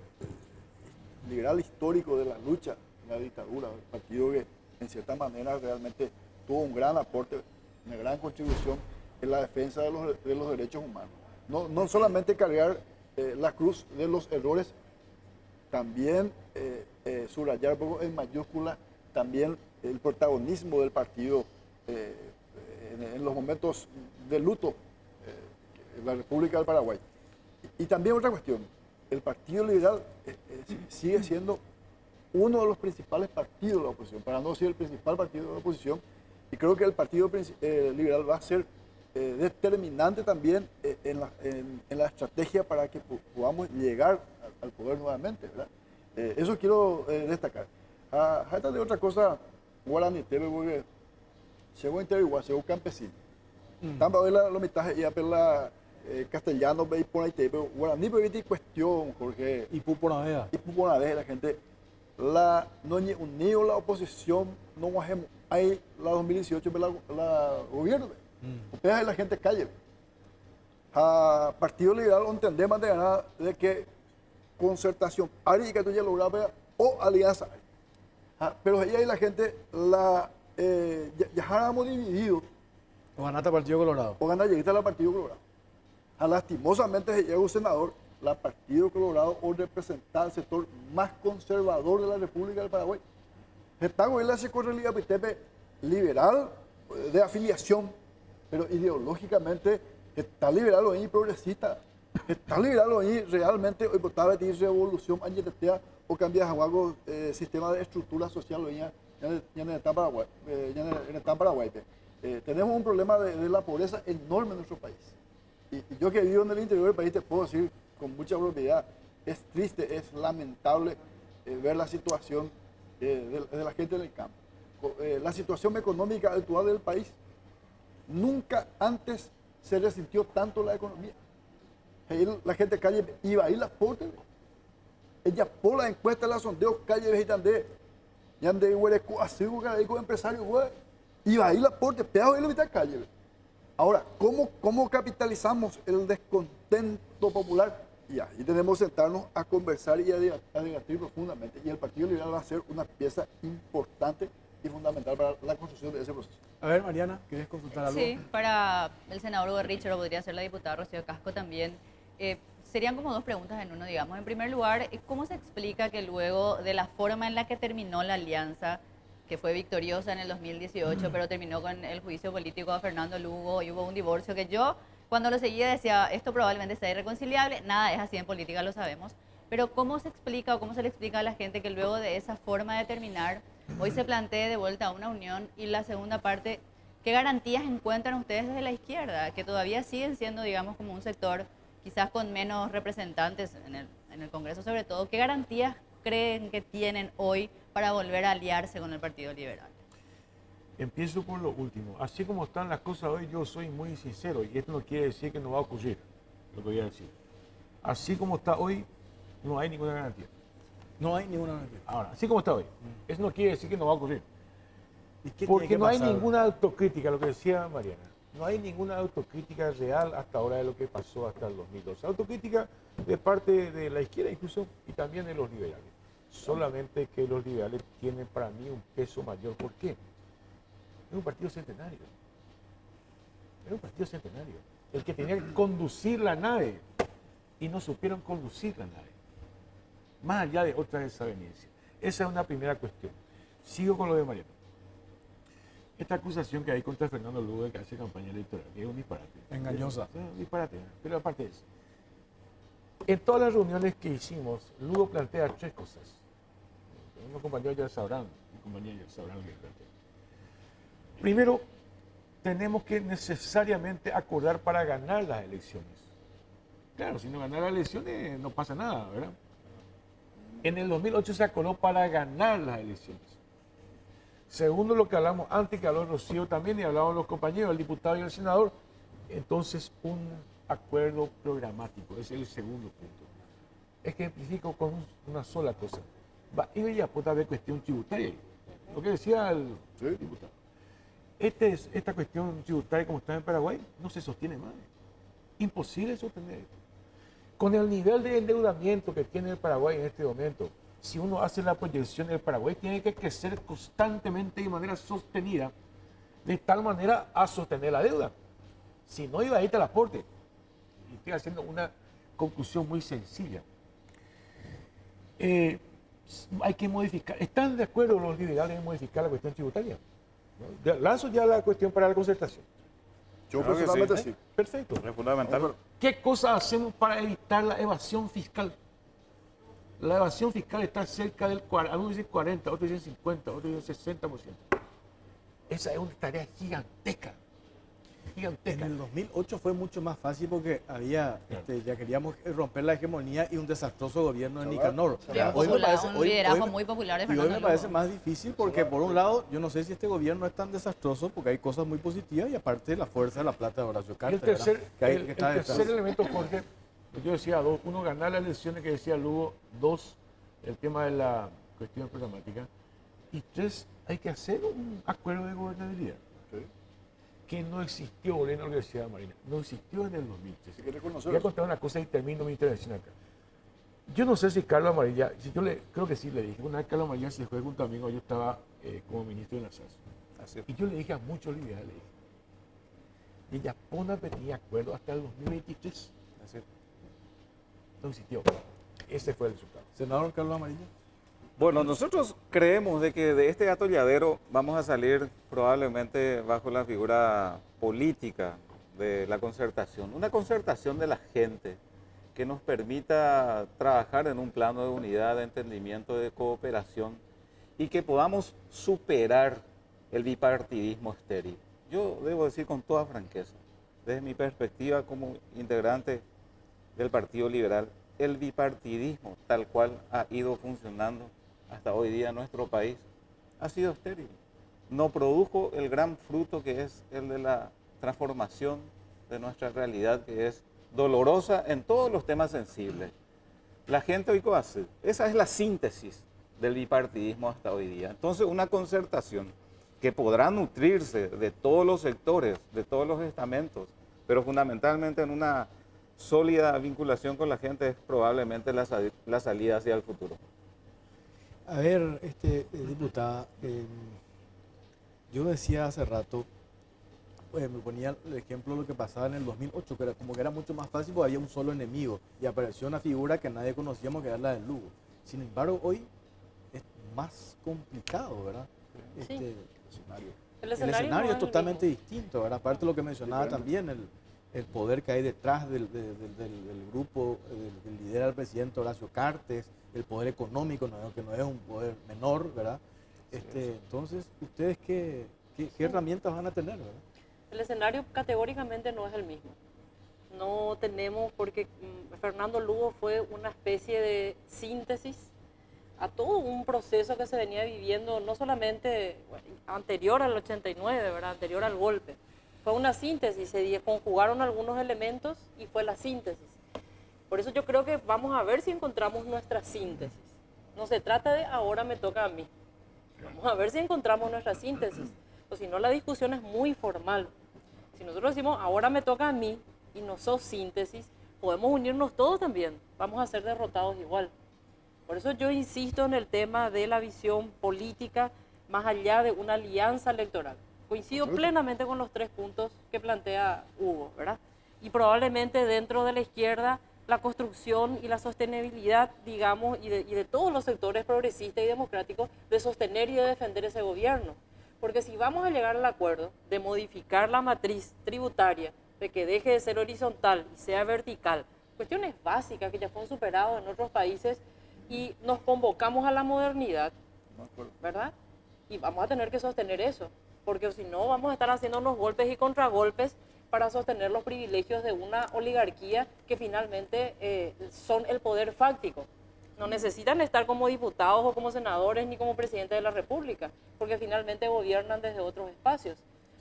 Liberal histórico de la lucha en la dictadura, el partido que en cierta manera realmente tuvo un gran aporte, una gran contribución en la defensa de los derechos humanos. No solamente cargar la cruz de los errores, también subrayar un poco en mayúscula también el protagonismo del partido en los momentos de luto en la República del Paraguay. Y también otra cuestión, el Partido Liberal sigue siendo uno de los principales partidos de la oposición, para no decir el principal partido de la oposición, y creo que el Partido Liberal va a ser determinante también en la estrategia para que podamos llegar al poder nuevamente, ¿verdad? Eso quiero destacar. Esta de otra cosa, Guarani, porque llegó a interigual, llegó campesino. También la mitad ya pela castellano, ve por ahí, pero Guarani, pero cuestión, Jorge.
Y Puponavea.
Y Puponavea, la gente. No unido la oposición, no hacemos ahí la 2018, la gobierno. Ustedes la gente calle. A Partido Liberal entendemos de ganar de que concertación, ari que tú ya lograba o alianza. Pero ahí la gente ya estábamos divididos.
O ganaste al Partido Colorado.
O ganaste al Partido Colorado. Lastimosamente llega un senador, la Partido Colorado, o representar el sector más conservador de la República del Paraguay. Está en la correlía liberal de afiliación, pero ideológicamente está liberal o progresista. Está liberal o realmente hoy votaba de revolución angetetea o cambiar algo sistema de estructura social ya en el Paraguay. Tenemos un problema de la pobreza enorme en nuestro país. Y yo que vivo en el interior del país te puedo decir con mucha propiedad, es triste, es lamentable ver la situación de la gente en el campo. La situación económica actual del país, nunca antes se resintió tanto la economía. La gente calle iba a ir las portes. Ella por la encuesta la sondeo calle vegetande. Ya de huereco así con empresarios, güey. Iba a ir las portes, pedazo de la mitad calle. Ahora, ¿cómo capitalizamos el descontento popular? Y ahí tenemos que sentarnos a conversar y a debatir profundamente. Y el Partido Liberal va a ser una pieza importante y fundamental para la construcción de ese proceso.
A ver, Mariana, ¿quieres consultar algo?
Sí, para el senador Hugo Richard, o podría ser la diputada Rocío Casco también. Serían como dos preguntas en uno, digamos. En primer lugar, ¿cómo se explica que luego de la forma en la que terminó la alianza, que fue victoriosa en el 2018, pero terminó con el juicio político a Fernando Lugo y hubo un divorcio que yo, cuando lo seguía, decía, esto probablemente sea irreconciliable? Nada es así en política, lo sabemos. Pero ¿cómo se explica o cómo se le explica a la gente que luego de esa forma de terminar, hoy se plantee de vuelta a una unión? Y la segunda parte, ¿qué garantías encuentran ustedes desde la izquierda, que todavía siguen siendo, digamos, como un sector quizás con menos representantes en el Congreso sobre todo? ¿Qué garantías creen que tienen hoy para volver a aliarse con el Partido Liberal?
Empiezo por lo último. Así como están las cosas hoy, yo soy muy sincero y esto no quiere decir que no va a ocurrir, lo que voy a decir. Así como está hoy, no hay ninguna garantía.
No hay ninguna garantía.
Ahora, así como está hoy, eso no quiere decir que no va a ocurrir.
¿Y qué
Porque
tiene que
no hay
pasar?
ninguna autocrítica, lo que decía Mariana. No hay ninguna autocrítica real hasta ahora de lo que pasó hasta el 2012. Autocrítica de parte de la izquierda incluso y también de los liberales. Solamente que los liberales tienen para mí un peso mayor. ¿Por qué? Es un partido centenario. Es un partido centenario. El que tenía que conducir la nave y no supieron conducir la nave. Más allá de otras desavenencias. Esa es una primera cuestión. Sigo con lo de Mariano. Esta acusación que hay contra Fernando Lugo de que hace campaña electoral, que es un disparate.
Engañosa.
Es un disparate, pero aparte de eso. En todas las reuniones que hicimos, Lugo plantea tres cosas. Unos compañeros ya sabrán, lo que plantea. Primero, tenemos que necesariamente acordar para ganar las elecciones. Claro, si no ganar las elecciones no pasa nada, ¿verdad? En el 2008 se acordó para ganar las elecciones. Segundo, lo que hablamos antes, que habló Rocío también, y hablaban los compañeros, el diputado y el senador, entonces un acuerdo programático, ese es el segundo punto. Ejemplifico con una sola cosa. Y ya puede haber cuestión tributaria, lo que decía el diputado. Esta cuestión tributaria, como está en Paraguay, no se sostiene más. Imposible sostener esto. Con el nivel de endeudamiento que tiene el Paraguay en este momento, si uno hace la proyección del Paraguay, tiene que crecer constantemente y de manera sostenida, de tal manera a sostener la deuda. Si no, iba a irte al aporte. Y estoy haciendo una conclusión muy sencilla. Hay que modificar. ¿Están de acuerdo los liberales en modificar la cuestión tributaria? ¿No? Lanzo ya la cuestión para la concertación.
Yo
Claro que
personalmente
sí.
sí.
Perfecto.
Es fundamental.
¿Qué cosas hacemos para evitar la evasión fiscal? La evasión fiscal está cerca del 40, algunos dicen 40, otros dicen 50, otros dicen 60%. Esa es una tarea gigantesca.
En el 2008 fue mucho más fácil porque había, ya queríamos romper la hegemonía y un desastroso gobierno de Nicanor.
Un liderazgo muy popular de
Y hoy
Fernando
me parece
Lugo.
más difícil porque por un lado, yo no sé si este gobierno es tan desastroso porque hay cosas muy positivas y aparte la fuerza de la plata de Horacio
Y
Carter.
el tercer,
¿verdad? Que hay-
el
que está
tercer
detrás.
elemento, Jorge, yo decía dos. Uno, ganar las elecciones que decía Lugo. Dos, el tema de la cuestión programática. Y tres, hay que hacer un acuerdo de gobernabilidad. Que no existió en la Universidad Marina, no existió en el 2013.
Hay que reconocerlo.
Voy a contar una cosa y termino mi intervención acá. Yo no sé si Carlos Amarilla, creo que sí le dije, una vez Carlos Amarilla se fue junto a mí, yo estaba como ministro de la SAS.
Así es.
Y yo le dije a muchos liberales, le dije, y ya pon tenía acuerdo hasta el 2023.
Así es.
No existió. Ese fue el resultado.
Senador Carlos Amarilla.
Bueno, nosotros creemos de que de este atolladero vamos a salir probablemente bajo la figura política de la concertación. Una concertación de la gente que nos permita trabajar en un plano de unidad, de entendimiento, de cooperación y que podamos superar el bipartidismo estéril. Yo debo decir con toda franqueza, desde mi perspectiva como integrante del Partido Liberal, el bipartidismo tal cual ha ido funcionando hasta hoy día en nuestro país ha sido estéril. No produjo el gran fruto que es el de la transformación de nuestra realidad, que es dolorosa en todos los temas sensibles. La gente hoy hace, esa es la síntesis del bipartidismo hasta hoy día. Entonces, una concertación que podrá nutrirse de todos los sectores, de todos los estamentos, pero fundamentalmente en una sólida vinculación con la gente es probablemente la salida hacia el futuro.
A ver, diputada, Yo decía hace rato, pues me ponía el ejemplo de lo que pasaba en el 2008, que era como que era mucho más fácil porque había un solo enemigo y apareció una figura que nadie conocíamos que era la del Lugo. Sin embargo, hoy es más complicado, ¿verdad?
Sí.
El
no
escenario es
el
totalmente
mismo.
distinto, ¿verdad? Aparte de lo que mencionaba también, el poder que hay detrás del grupo que lidera el presidente Horacio Cartes, el poder económico, que no es un poder menor, ¿verdad? Entonces, ¿ustedes qué herramientas van a tener, verdad?
El escenario categóricamente no es el mismo. No tenemos, porque Fernando Lugo fue una especie de síntesis a todo un proceso que se venía viviendo, no solamente anterior al 89, ¿verdad? Anterior al golpe. Fue una síntesis, se conjugaron algunos elementos y fue la síntesis. Por eso yo creo que vamos a ver si encontramos nuestra síntesis. No se trata de ahora me toca a mí. Vamos a ver si encontramos nuestra síntesis. O si no, la discusión es muy formal. Si nosotros decimos ahora me toca a mí y no sos síntesis, podemos unirnos todos también. Vamos a ser derrotados igual. Por eso yo insisto en el tema de la visión política más allá de una alianza electoral. Coincido plenamente con los 3 puntos que plantea Hugo, ¿verdad? Y probablemente dentro de la izquierda la construcción y la sostenibilidad, digamos, y de todos los sectores progresistas y democráticos de sostener y de defender ese gobierno. Porque si vamos a llegar al acuerdo de modificar la matriz tributaria, de que deje de ser horizontal y sea vertical, cuestiones básicas que ya fueron superadas en otros países, y nos convocamos a la modernidad, ¿verdad? Y vamos a tener que sostener eso, porque si no vamos a estar haciéndonos golpes y contragolpes para sostener los privilegios de una oligarquía que finalmente son el poder fáctico. No necesitan estar como diputados o como senadores ni como presidente de la República, porque finalmente gobiernan desde otros espacios.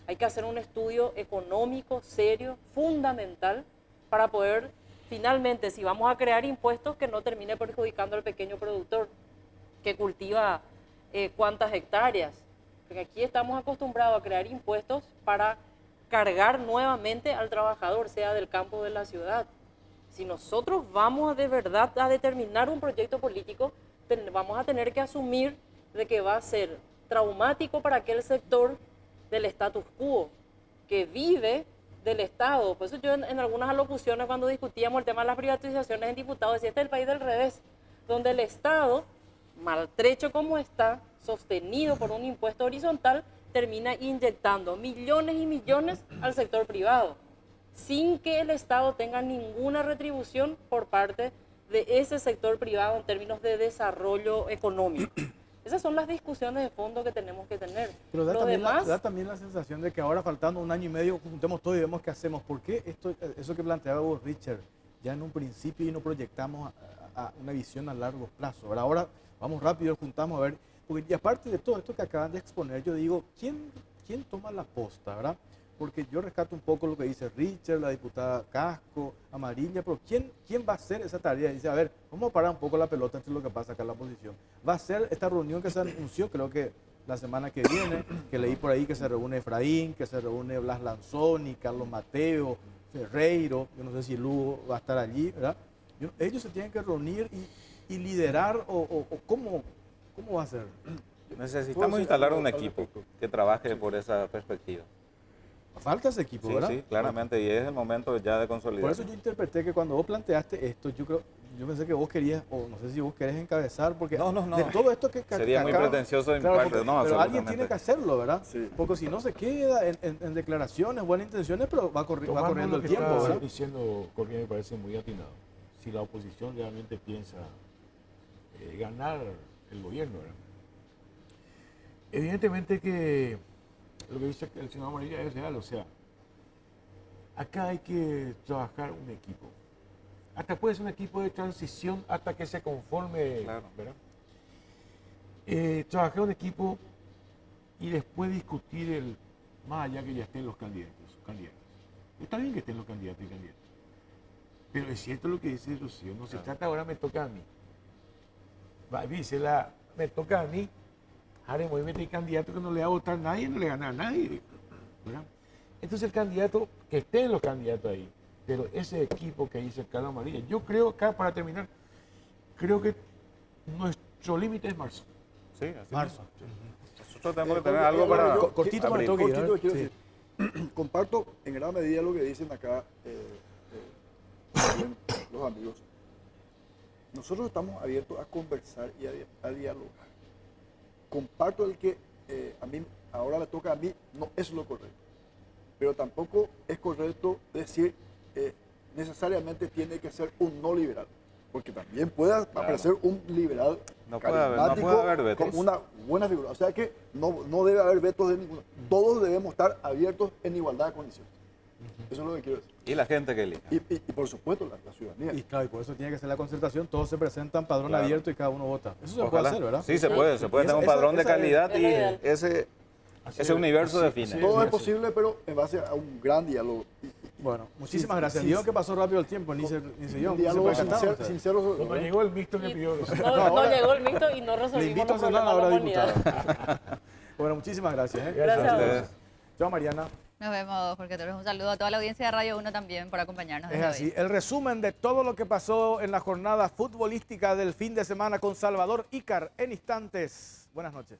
Hay que hacer un estudio económico, serio, fundamental, para poder finalmente, si vamos a crear impuestos, que no termine perjudicando al pequeño productor que cultiva cuántas hectáreas. Porque aquí estamos acostumbrados a crear impuestos para cargar nuevamente al trabajador, sea del campo o de la ciudad. Si nosotros vamos de verdad a determinar un proyecto político, vamos a tener que asumir de que va a ser traumático para aquel sector del status quo, que vive del Estado. Por eso yo en algunas alocuciones cuando discutíamos el tema de las privatizaciones en diputados decía, este es el país del revés, donde el Estado, maltrecho como está, sostenido por un impuesto horizontal, termina inyectando millones y millones al sector privado, sin que el Estado tenga ninguna retribución por parte de ese sector privado en términos de desarrollo económico. Esas son las discusiones de fondo que tenemos que tener.
Pero da,
Lo
también,
demás,
da también la sensación de que ahora faltando un año y medio juntemos todo y vemos qué hacemos. ¿Por qué eso que planteaba vos, Richard, ya en un principio y no proyectamos a una visión a largo plazo? Ahora vamos rápido, juntamos a ver. Porque, y aparte de todo esto que acaban de exponer, yo digo, ¿quién toma la posta, verdad? Porque yo rescato un poco lo que dice Richard, la diputada Casco, Amarilla, pero ¿quién va a hacer esa tarea? Dice, a ver, vamos a parar un poco la pelota entre lo que pasa acá en la oposición. Va a ser esta reunión que se anunció, creo que la semana que viene, que leí por ahí que se reúne Efraín, que se reúne Blas Lanzoni, Carlos Mateo, Ferreiro, yo no sé si Lugo va a estar allí, ¿verdad? Ellos se tienen que reunir y liderar, o ¿cómo va a ser?
Necesitamos instalar un equipo que trabaje por esa perspectiva.
Falta ese equipo,
Sí,
¿verdad?
sí, claramente, y es el momento ya de consolidar.
Por eso yo interpreté que cuando vos planteaste esto, yo pensé que vos querías, o no sé si vos querés encabezar, porque
No.
de todo esto que
Sería muy pretencioso de mi
claro,
parte,
porque,
no,
pero alguien
absolutamente.
tiene que hacerlo, ¿verdad?
Sí.
Porque si no se queda en declaraciones, buenas intenciones, pero va
Tomando
corriendo
lo
el
que
tiempo,
está
¿verdad?
diciendo Jorge me parece muy atinado. Si la oposición realmente piensa ganar el gobierno, ¿verdad? Evidentemente que lo que dice el señor Amarilla es real, o sea, acá hay que trabajar un equipo. Hasta puede ser un equipo de transición hasta que se conforme,
Claro.
¿verdad? Trabajar un equipo y después discutir más allá que ya estén los candidatos. Está bien que estén los candidatos y candidatas. Pero es cierto lo que dice Rocío, no se trata ahora me toca a mí. Dice me toca a mí, haremos y candidato que no le va a votar a nadie, no le gana a nadie, ¿verdad? Entonces el candidato, que estén los candidatos ahí, pero ese equipo que dice Carlos Amarilla, yo creo acá, para terminar, creo que nuestro límite es marzo.
Sí, así
Marzo.
nosotros tenemos que tener algo para
cortito con el
abrir.
toque.
Cortito, quiero
Sí.
decir. Comparto en gran medida lo que dicen acá también los amigos. Nosotros estamos abiertos a conversar y a dialogar. Comparto el que a mí, ahora le toca a mí, no es lo correcto. Pero tampoco es correcto decir necesariamente tiene que ser un no liberal. Porque también puede aparecer un liberal
No puede haber vetos.
como una buena figura. O sea que no debe haber vetos de ninguno. Todos debemos estar abiertos en igualdad de condiciones. Eso es lo que quiero decir.
Y la gente que elija.
Y por supuesto la ciudadanía.
Y claro, y por eso tiene que ser la concertación, todos se presentan, padrón
Claro.
abierto y cada uno vota. Eso se puede
Ojalá.
hacer, ¿verdad?
Sí, se puede tener un padrón de calidad y ese universo define.
Todo es posible, pero en base a un gran diálogo.
Bueno, muchísimas
Sí,
gracias.
sí,
Digo
sí.
que pasó rápido el tiempo, ni se
Un
dio.
diálogo sincero.
Cuando llegó el mixto me pidió eso.
No llegó el mixto y no
Le
resolvimos
invito a
los
cenar
problemas de
ahora,
la humanidad.
diputada. Bueno, muchísimas gracias.
Gracias a vos.
Ustedes.
Chao, Mariana.
Nos vemos, Jorge Torres. Un saludo a toda la audiencia de Radio 1 también por acompañarnos.
Es
desde
así.
hoy.
El resumen de todo lo que pasó en la jornada futbolística del fin de semana con Salvador Ícar en instantes. Buenas noches.